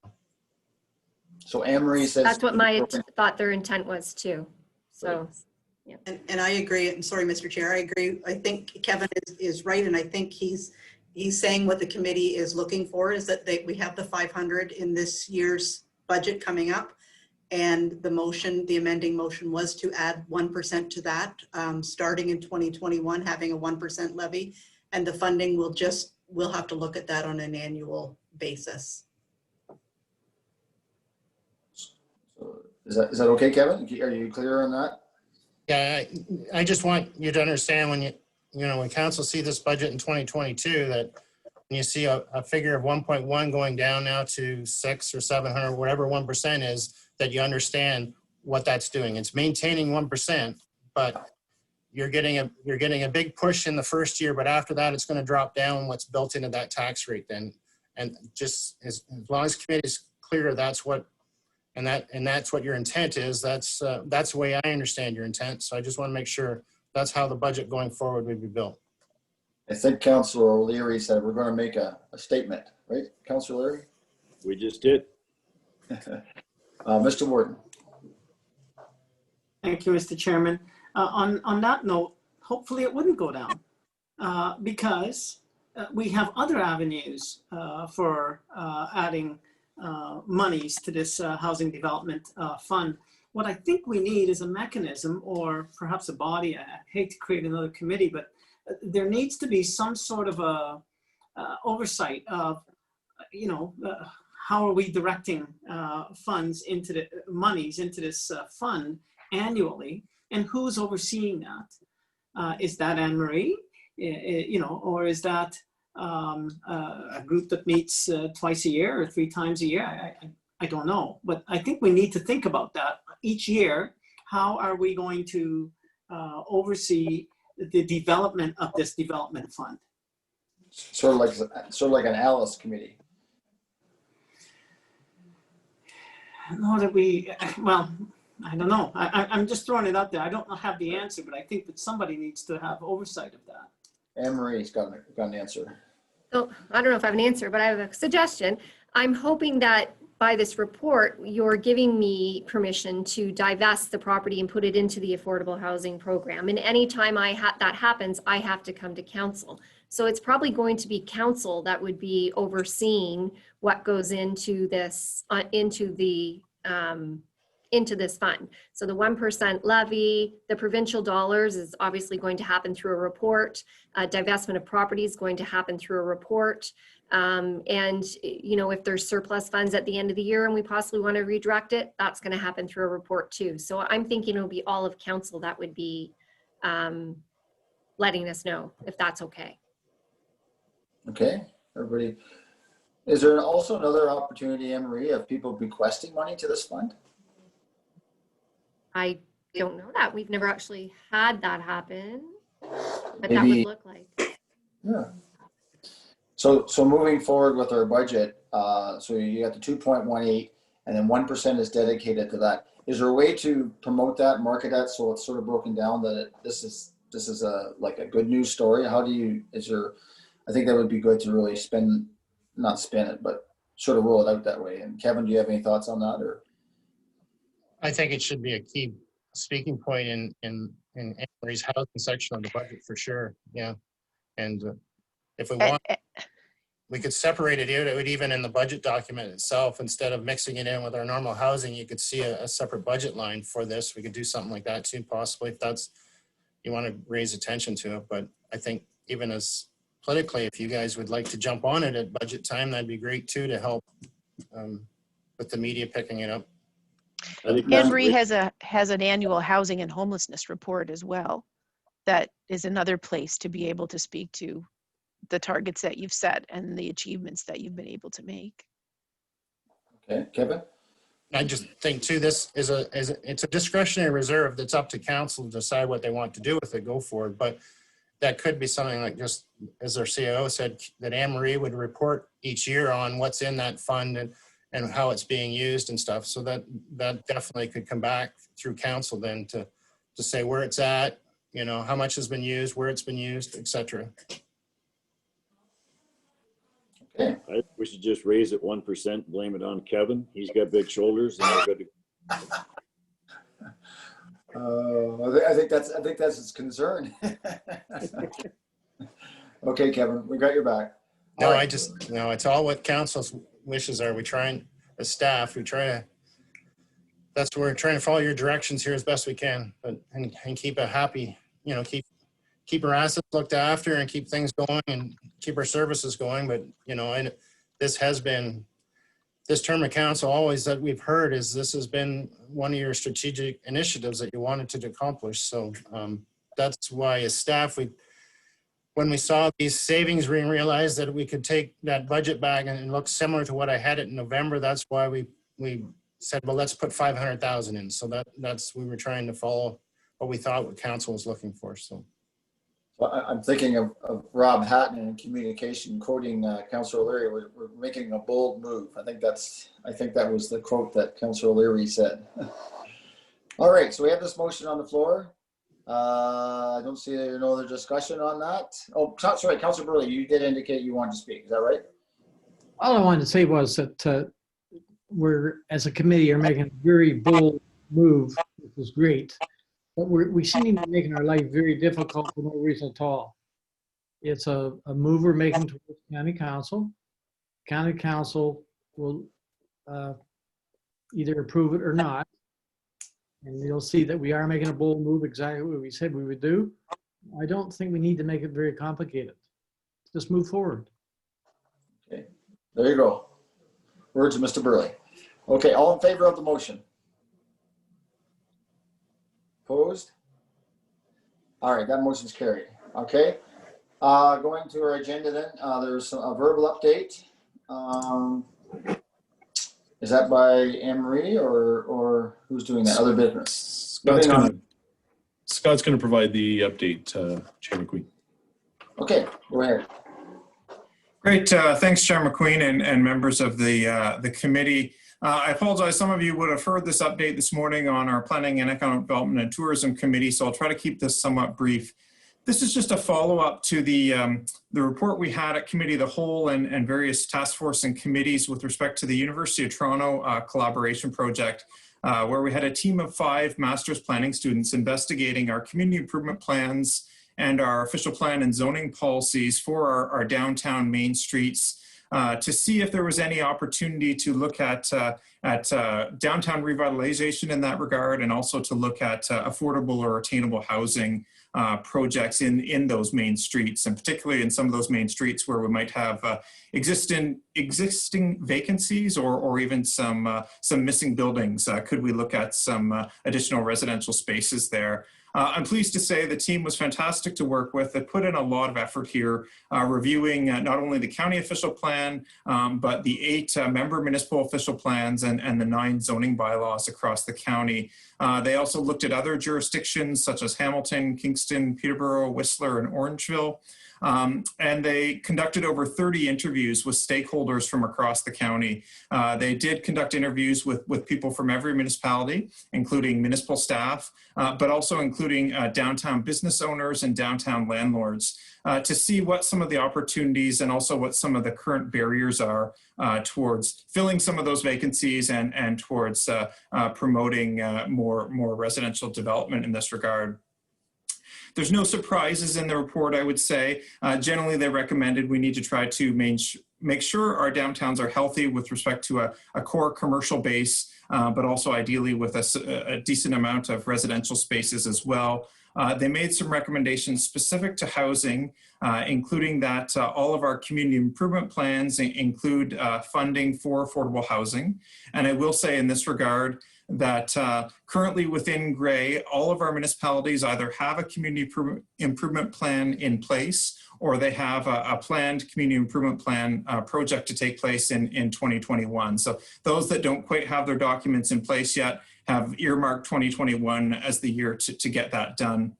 So Anne Marie says That's what my thought their intent was too. So, yeah. And I agree. And sorry, Mr. Chair, I agree. I think Kevin is right. And I think he's saying what the committee is looking for is that we have the 500 in this year's budget coming up. And the amending motion was to add 1% to that, starting in 2021, having a 1% levy. And the funding we'll have to look at that on an annual basis. Is that okay, Kevin? Are you clear on that? Yeah, I just want you to understand when council see this budget in 2022, that when you see a figure of 1.1 going down now to 6 or 700, whatever 1% is, that you understand what that's doing. It's maintaining 1%, but you're getting a big push in the first year, but after that, it's going to drop down what's built into that tax rate then. And just as long as the committee is clear, that's what your intent is. That's the way I understand your intent. So I just want to make sure that's how the budget going forward would be built. I think Councillor O'Leary said we're going to make a statement, right, Councillor O'Leary? We just did. Mr. Warden. Thank you, Mr. Chairman. On that note, hopefully it wouldn't go down because we have other avenues for adding monies to this housing development fund. What I think we need is a mechanism, or perhaps a body. I hate to create another committee, but there needs to be some sort of a oversight of, how are we directing funds into the monies into this fund annually, and who's overseeing that? Is that Anne Marie, or is that a group that meets twice a year or 3 times a year? I don't know, but I think we need to think about that each year. How are we going to oversee the development of this development fund? Sort of like an Alice committee. No, well, I don't know. I'm just throwing it out there. I don't have the answer, but I think that somebody needs to have oversight of that. Anne Marie's got an answer. So I don't know if I have an answer, but I have a suggestion. I'm hoping that by this report, you're giving me permission to divest the property and put it into the affordable housing program. And anytime that happens, I have to come to council. So it's probably going to be council that would be overseeing what goes into this, into this fund. So the 1% levy, the provincial dollars is obviously going to happen through a report. Divestment of property is going to happen through a report. And, you know, if there's surplus funds at the end of the year and we possibly want to redirect it, that's going to happen through a report too. So I'm thinking it'll be all of council that would be letting us know if that's okay. Okay, everybody. Is there also another opportunity, Anne-Marie, of people bequesting money to this fund? I don't know that. We've never actually had that happen, but that Maybe- would look like. Yeah. So moving forward with our budget, so you got the 2.18 and then 1% is dedicated to that. Is there a way to promote that, market that, so it's sort of broken down that this is a like a good news story? How do you, I think that would be good to really not spin it, but sort of roll it out that way. And Kevin, do you have any thoughts on that? Or I think it should be a key speaking point in Anne-Marie's housing section of the budget for sure. Yeah. And if we want, we could separate it out even in the budget document itself. Instead of mixing it in with our normal housing, you could see a separate budget line for this. We could do something like that too, possibly, if that's, you want to raise attention to it. But I think even as politically, if you guys would like to jump on it at budget time, that'd be great too, to help with the media picking it up. Anne-Marie has an annual housing and homelessness report as well. That is another place to be able to speak to the targets that you've set and the achievements that you've been able to make. okay, Kevin? I just think too, this is it's a discretionary reserve that's up to council to decide what they want to do with it, go forward. But that could be something like, just as our CIO said, that Anne-Marie would report each year on what's in that fund and how it's being used and stuff. So that definitely could come back through council then to say where it's at, you know, how much has been used, where it's been used, etc. Okay. I think we should just raise it 1%, blame it on Kevin. He's got big shoulders and we're good to I think that's his concern. Okay, Kevin, we got your back. No, All right. It's all what council's wishes are. We try and, as staff, that's where we're trying to follow your directions here as best we can, but and keep a happy, you know, keep our assets looked after and keep things going and keep our services going. But, you know, and this term of council always that we've heard is this has been one of your strategic initiatives that you wanted to accomplish. So that's why as staff, when we saw these savings, we realized that we could take that budget back and look similar to what I had it in November. That's why we said, well, let's put 500,000 in. So we were trying to follow what we thought what council was looking for. So. Well, I'm thinking of Rob Hatton in communication quoting Councillor O'Leary. We're making a bold move. I think that was the quote that Councillor O'Leary said. All right, so we have this motion on the floor. I don't see no other discussion on that. Oh, sorry, Councillor Burley, you did indicate you wanted to speak. Is that right? All I wanted to say was that we're, as a committee, are making a very bold move, which is great. But we seem to be making our life very difficult for no reason at all. It's a move we're making towards county council. County council will either approve it or not. And you'll see that we are making a bold move, exactly what we said we would do. I don't think we need to make it very complicated. Just move forward. Okay, there you go. Words of Mr. Burley. Okay, all in favor of the motion? Opposed? All right, that motion's carried. Okay, going to our agenda then, there's a verbal update. Is that by Anne-Marie or who's doing that? Other business? Scott's going to provide the update, Chair McQueen. Okay, go ahead. Great, thanks, Chair McQueen and members of the committee. I apologize, some of you would have heard this update this morning on our Planning and Economic Development and Tourism Committee, so I'll try to keep this somewhat brief. This is just a follow-up to the report we had at Committee of the Whole and various task force and committees with respect to the University of Toronto collaboration project, where we had a team of 5 master's planning students investigating our community improvement plans and our official plan and zoning policies for our downtown main streets, to see if there was any opportunity to look at downtown revitalization in that regard, and also to look at affordable or attainable housing projects in those main streets, and particularly in some of those main streets where we might have existing vacancies or even some missing buildings. Could we look at some additional residential spaces there? I'm pleased to say the team was fantastic to work with. They put in a lot of effort here, reviewing not only the county official plan, but the 8 member municipal official plans and the 9 zoning bylaws across the county. They also looked at other jurisdictions such as Hamilton, Kingston, Peterborough, Whistler, and Orangeville. And they conducted over 30 interviews with stakeholders from across the county. They did conduct interviews with people from every municipality, including municipal staff, but also including downtown business owners and downtown landlords, to see what some of the opportunities and also what some of the current barriers are towards filling some of those vacancies and towards promoting more residential development in this regard. There's no surprises in the report, I would say. Generally, they recommended we need to try to make sure our downtowns are healthy with respect to a core commercial base, but also ideally with a decent amount of residential spaces as well. They made some recommendations specific to housing, including that all of our community improvement plans include funding for affordable housing. And I will say in this regard that currently within Gray, all of our municipalities either have a community improvement plan in place, or they have a planned community improvement plan project to take place in 2021. So those that don't quite have their documents in place yet have earmarked 2021 as the year to get that done.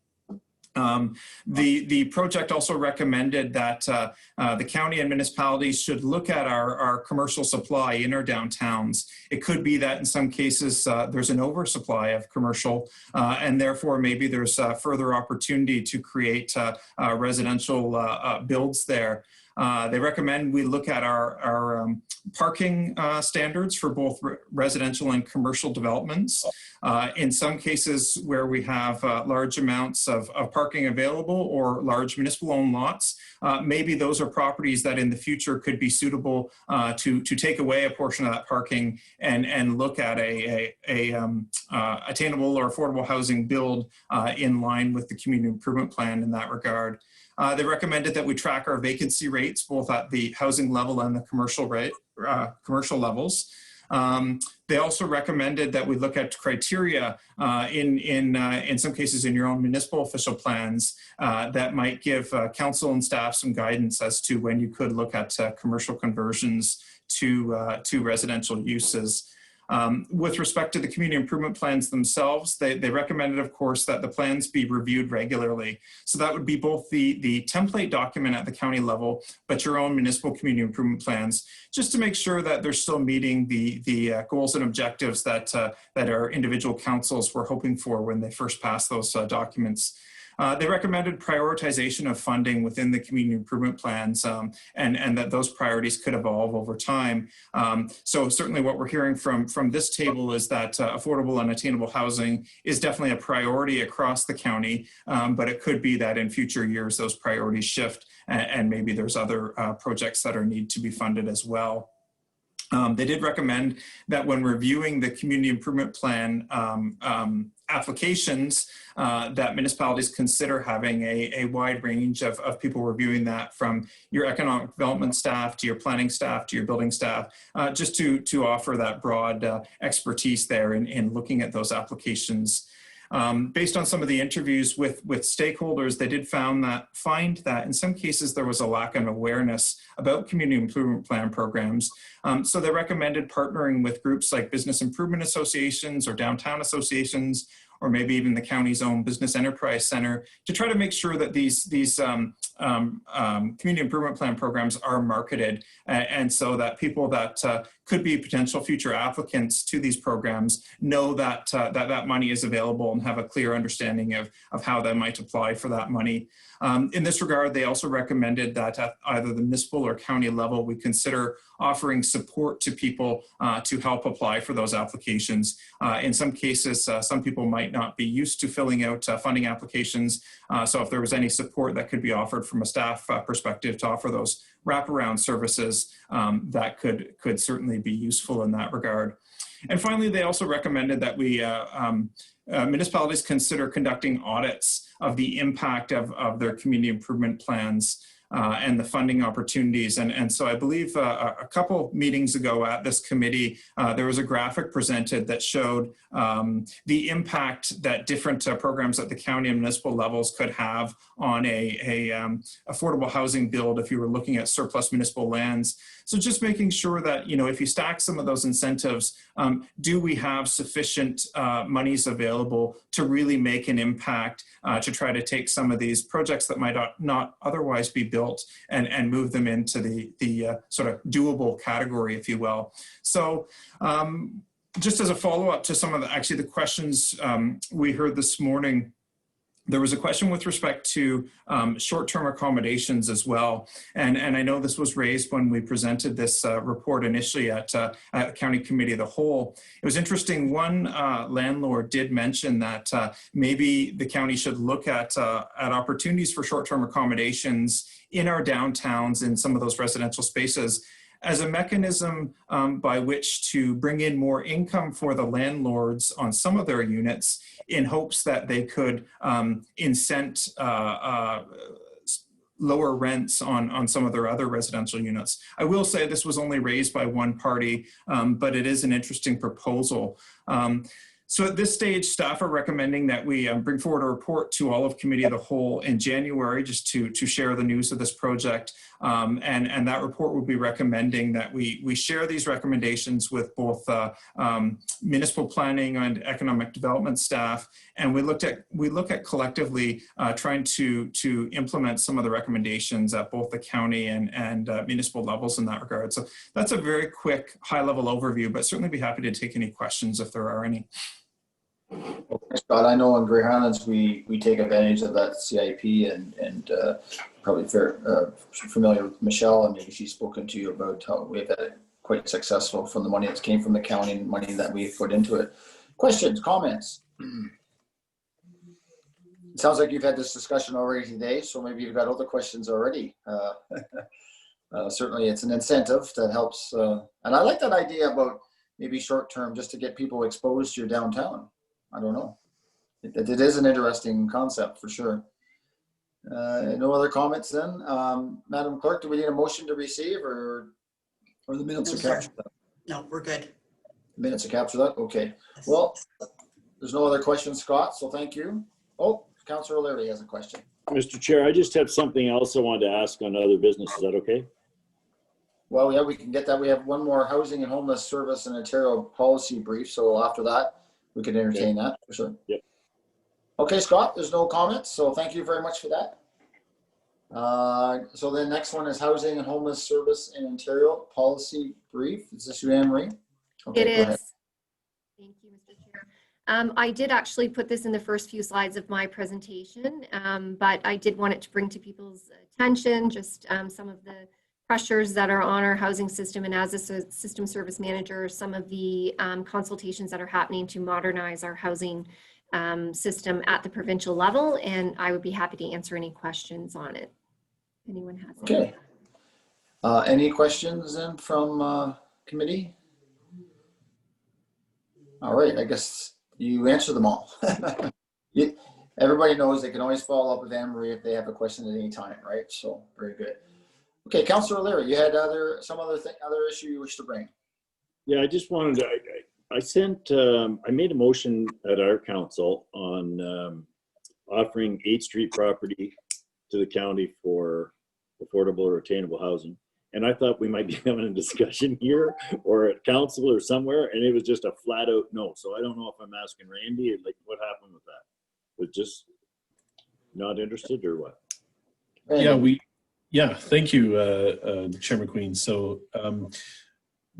The project also recommended that the county and municipalities should look at our commercial supply in our downtowns. It could be that in some cases there's an oversupply of commercial, and therefore maybe there's further opportunity to create residential builds there. They recommend we look at our parking standards for both residential and commercial developments. In some cases where we have large amounts of parking available or large municipal owned lots, maybe those are properties that in the future could be suitable to take away a portion of that parking and look at a attainable or affordable housing build in line with the community improvement plan in that regard. They recommended that we track our vacancy rates both at the housing level and the commercial levels. They also recommended that we look at criteria in some cases in your own municipal official plans that might give council and staff some guidance as to when you could look at commercial conversions to residential uses. With respect to the community improvement plans themselves, they recommended, of course, that the plans be reviewed regularly. So that would be both the template document at the county level, but your own municipal community improvement plans, just to make sure that they're still meeting the goals and objectives that our individual councils were hoping for when they first passed those documents. They recommended prioritization of funding within the community improvement plans and that those priorities could evolve over time. So certainly what we're hearing from this table is that affordable and attainable housing is definitely a priority across the county, but it could be that in future years those priorities shift and maybe there's other projects that need to be funded as well. They did recommend that when reviewing the community improvement plan applications, that municipalities consider having a wide range of people reviewing that, from your economic development staff to your planning staff to your building staff, just to offer that broad expertise there in looking at those applications. Based on some of the interviews with stakeholders, they did find that in some cases there was a lack of awareness about community improvement plan programs. So they recommended partnering with groups like business improvement associations or downtown associations, or maybe even the county's own business enterprise center, to try to make sure that these community improvement plan programs are marketed, and so that people that could be potential future applicants to these programs know that that money is available and have a clear understanding of how they might apply for that money. In this regard, they also recommended that at either the municipal or county level, we consider offering support to people to help apply for those applications. In some cases, some people might not be used to filling out funding applications. So if there was any support that could be offered from a staff perspective to offer those wraparound services, that could certainly be useful in that regard. And finally, they also recommended that we municipalities consider conducting audits of the impact of their community improvement plans and the funding opportunities. And so I believe a couple meetings ago at this committee, there was a graphic presented that showed the impact that different programs at the county and municipal levels could have on a affordable housing build if you were looking at surplus municipal lands. So just making sure that, if you stack some of those incentives, do we have sufficient monies available to really make an impact to try to take some of these projects that might not otherwise be built and move them into the sort of doable category, if you will. So just as a follow-up to some of the questions we heard this morning, there was a question with respect to short-term accommodations as well. And I know this was raised when we presented this report initially at County Committee of the Whole. It was interesting, one landlord did mention that maybe the county should look at opportunities for short-term accommodations in our downtowns in some of those residential spaces as a mechanism by which to bring in more income for the landlords on some of their units in hopes that they could incent lower rents on some of their other residential units. I will say this was only raised by one party, but it is an interesting proposal. So at this stage, staff are recommending that we bring forward a report to all of Committee of the Whole in January just to share the news of this project. And that report will be recommending that we share these recommendations with both municipal planning and economic development staff. And we look at collectively trying to implement some of the recommendations at both the county and municipal levels in that regard. So that's a very quick high-level overview, but certainly be happy to take any questions if there are any. Scott, I know in Grey Highlands we take advantage of that CIP and probably familiar with Michelle, and maybe she's spoken to you about how we've had it quite successful from the money that came from the county and money that we've put into it. Questions, comments? It sounds like you've had this discussion already today, so maybe you've got other questions already. Certainly it's an incentive that helps. And I like that idea about maybe short term just to get people exposed to your downtown. I don't know. It is an interesting concept for sure. No other comments then? Madam Clerk, do we need a motion to receive or the minutes are captured? No, we're good. The minutes are captured that? Okay. Well, there's no other questions, Scott, so thank you. Oh, Councillor O'Leary has a question. Mr. Chair, I just have something else I wanted to ask on other business. Is that okay? Well, yeah, we can get that. We have one more housing and homeless service in Ontario policy brief. So after that, we can entertain that for sure. Yep. Okay, Scott, there's no comments. So thank you very much for that. So the next one is housing and homeless service in Ontario policy brief. Is this you, Anne Marie? Okay, It go ahead. is. Thank you, Mr. Chair. I did actually put this in the first few slides of my presentation, but I did want it to bring to people's attention just some of the pressures that are on our housing system, and as a system service manager, some of the consultations that are happening to modernize our housing system at the provincial level, and I would be happy to answer any questions on it. If anyone has any. Okay. Any questions then from committee? All right, I guess you answer them all. Everybody knows they can always follow up with Anne Marie if they have a question at any time, right? So very good. Okay, Councillor O'Leary, you had some other issue you wish to bring. Yeah, I just wanted to, I made a motion at our council on offering 8th Street property to the county for affordable or attainable housing. And I thought we might be having a discussion here or at council or somewhere, and it was just a flat out no. So I don't know if I'm asking Randy, like what happened with that? Was just not interested or what? Randy. Yeah, thank you, Chair McQueen. So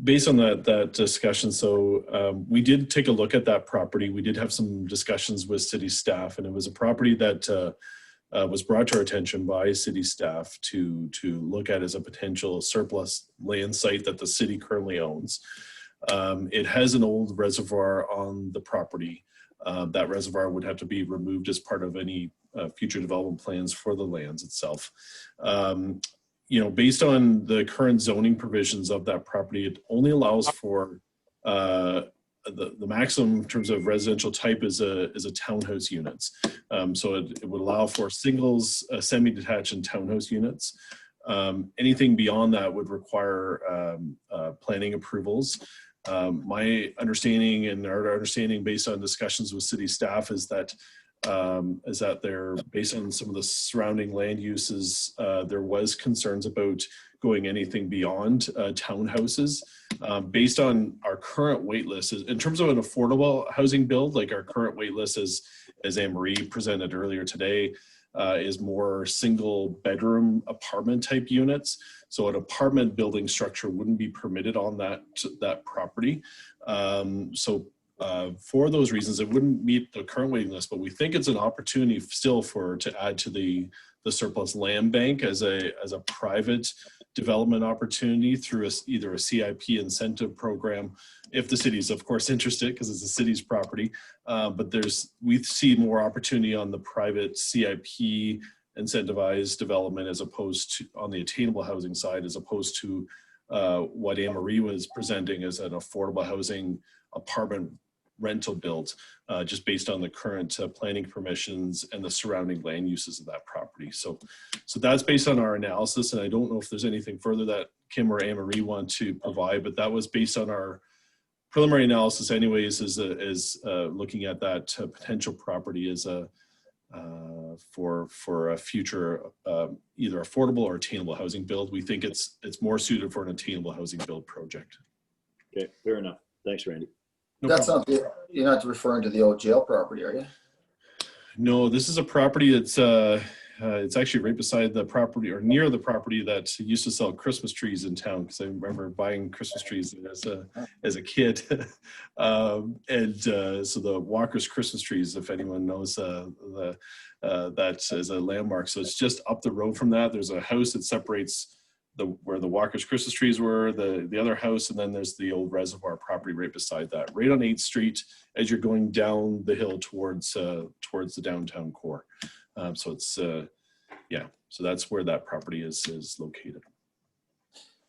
based on that discussion, so we did take a look at that property. We did have some discussions with city staff, and it was a property that was brought to our attention by city staff to look at as a potential surplus land site that the city currently owns. It has an old reservoir on the property. That reservoir would have to be removed as part of any future development plans for the lands itself. You know, based on the current zoning provisions of that property, it only allows for the maximum in terms of residential type is a townhouse units. So it would allow for singles, semi-detached, and townhouse units. Anything beyond that would require planning approvals. My understanding and our understanding based on discussions with city staff is that they're based on some of the surrounding land uses, there was concerns about going anything beyond townhouses. Based on our current wait list, in terms of an affordable housing build, like our current wait list as Anne-Marie presented earlier today, is more single bedroom apartment type units. So an apartment building structure wouldn't be permitted on that property. For those reasons, it wouldn't meet the current waiting list, but we think it's an opportunity still to add to the surplus land bank as a private development opportunity through either a CIP incentive program, if the city's of course interested, because it's the city's property. But we see more opportunity on the private CIP incentivized development as opposed to on the attainable housing side, as opposed to what Anne-Marie was presenting as an affordable housing apartment rental build, just based on the current planning permissions and the surrounding land uses of that property. So that's based on our analysis, and I don't know if there's anything further that Kim or Anne-Marie want to provide, but that was based on our preliminary analysis anyways, is looking at that potential property as for a future either affordable or attainable housing build. We think it's more suited for an attainable housing build project. Okay, fair enough. Thanks, Randy. No That's problem. not, you're not referring to the old jail property, are you? No, this is a property that's it's actually right beside the property or near the property that used to sell Christmas trees in town, because I remember buying Christmas trees as a kid. So the Walker's Christmas trees, if anyone knows that as a landmark. So it's just up the road from that. There's a house that separates where the Walker's Christmas trees were, the other house, and then there's the old reservoir property right beside that, right on 8th Street as you're going down the hill towards the downtown core. So it's so that's where that property is located.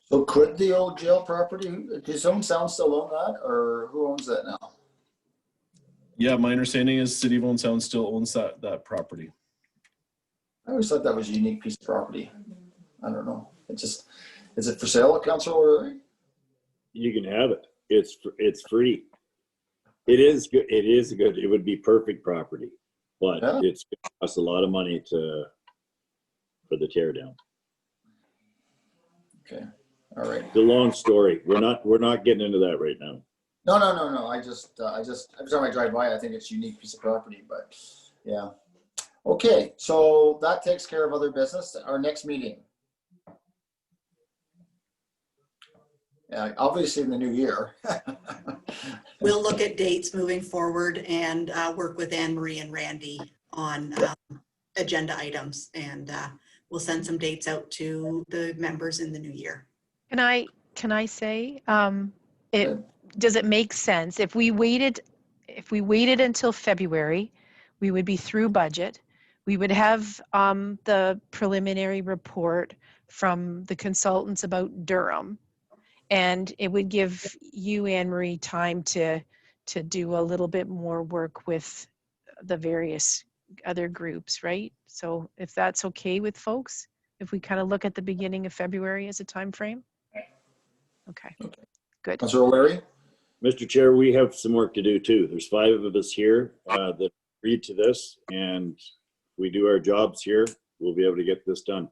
So could the old jail property, does Sound still own that, or who owns that now? Yeah, my understanding is City of Owen Sound still owns that property. I always thought that was a unique piece of property. I don't know. Is it for sale, Councilor? You can have it. It's free. It is good. It is good. It would be perfect property, but it's going to cost a lot of money for the tear down. Okay. All right. It's a long story. We're not getting into that right now. No. I just every time I drive by, I think it's a unique piece of property, but yeah. Okay, so that takes care of other business. Our next meeting. Yeah, obviously in the new year. We'll look at dates moving forward and work with Anne-Marie and Randy on agenda items, and we'll send some dates out to the members in the new year. Can I say, does it make sense if we waited until February, we would be through budget. We would have the preliminary report from the consultants about Durham, and it would give you, Anne-Marie, time to do a little bit more work with the various other groups, right? So if that's okay with folks, if we kind of look at the beginning of February as a time frame? Okay, good. Councilor O'Leary? Mr. Chair, we have some work to do too. There's 5 of us here that agreed to this, and if we do our jobs here, we'll be able to get this done.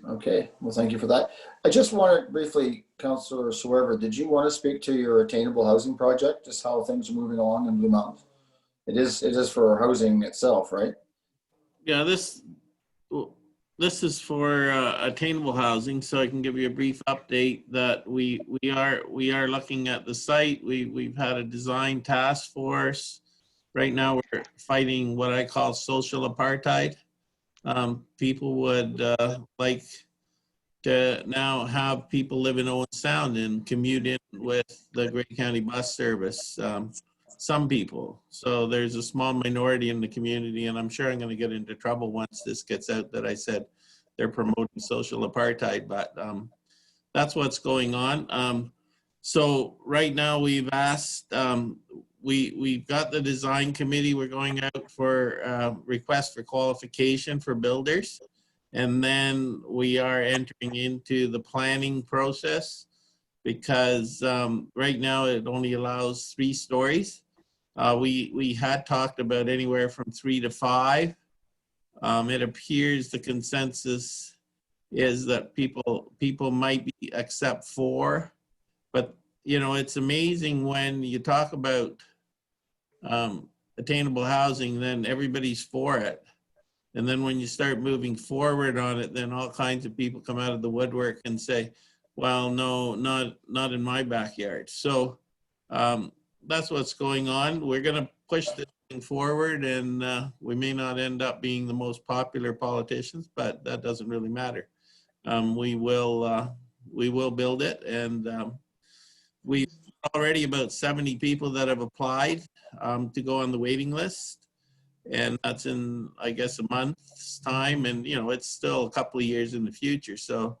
Okay, well, thank you for that. I just want to briefly, Councilor Swever, did you want to speak to your attainable housing project, just how things are moving along in Blue Mountain? It is for housing itself, right? Yeah, this this is for attainable housing, so I can give you a brief update that we are looking at the site. We've had a design task force. Right now, we're fighting what I call social apartheid. People would like to now have people live in Owen Sound and commute in with the Grey County bus service. Some people. So there's a small minority in the community, and I'm sure I'm going to get into trouble once this gets out that I said they're promoting social apartheid, but that's what's going on. So right now we've asked, we've got the design committee. We're going out for request for qualification for builders. And then we are entering into the planning process because right now it only allows 3 stories. We had talked about anywhere from 3 to 5. It appears the consensus is that people might be accept 4, but you know, it's amazing when you talk about attainable housing, then everybody's for it. And then when you start moving forward on it, then all kinds of people come out of the woodwork and say, well, no, not in my backyard. So that's what's going on. We're going to push this thing forward, and we may not end up being the most popular politicians, but that doesn't really matter. We will build it, and we've already about 70 people that have applied to go on the waiting list. And that's in, I guess, a month's time. And, you know, it's still a couple of years in the future. So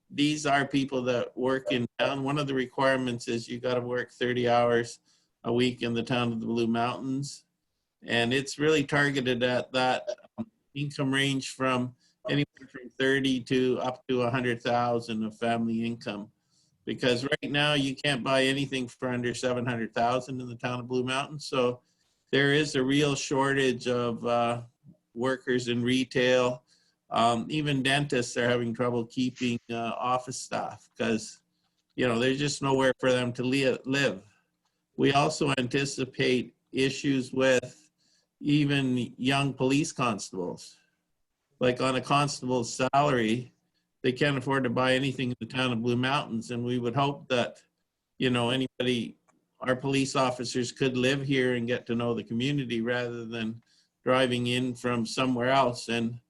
these are people that work in town. One of the requirements is you got to work 30 hours a week in the town of the Blue Mountains. And it's really targeted at that income range from anywhere from 30 to up to 100,000 of family income. Because right now you can't buy anything for under 700,000 in the town of Blue Mountains. So there is a real shortage of workers in retail. Even dentists are having trouble keeping office staff because, you know, there's just nowhere for them to live. We also anticipate issues with even young police constables. Like on a constable's salary, they can't afford to buy anything in the town of Blue Mountains. And we would hope that, you know, our police officers could live here and get to know the community rather than driving in from somewhere else. And,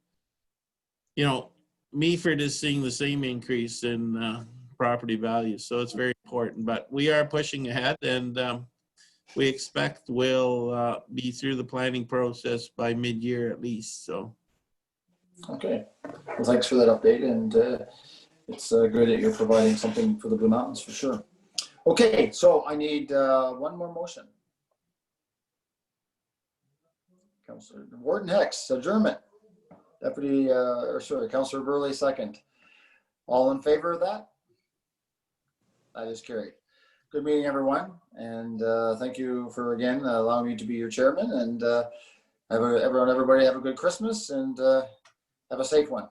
you know, Meaford is seeing the same increase in property values. So it's very important, but we are pushing ahead, and we expect we'll be through the planning process by mid-year at least. So. Okay, well, thanks for that update, and it's good that you're providing something for the Blue Mountains for sure. Okay, so I need one more motion. Councillor Warden Hicks, adjournment. Councillor Burley, second. All in favor of that? That is carried. Good meeting, everyone, and thank you for again allowing me to be your chairman. And everybody have a good Christmas, and have a safe one.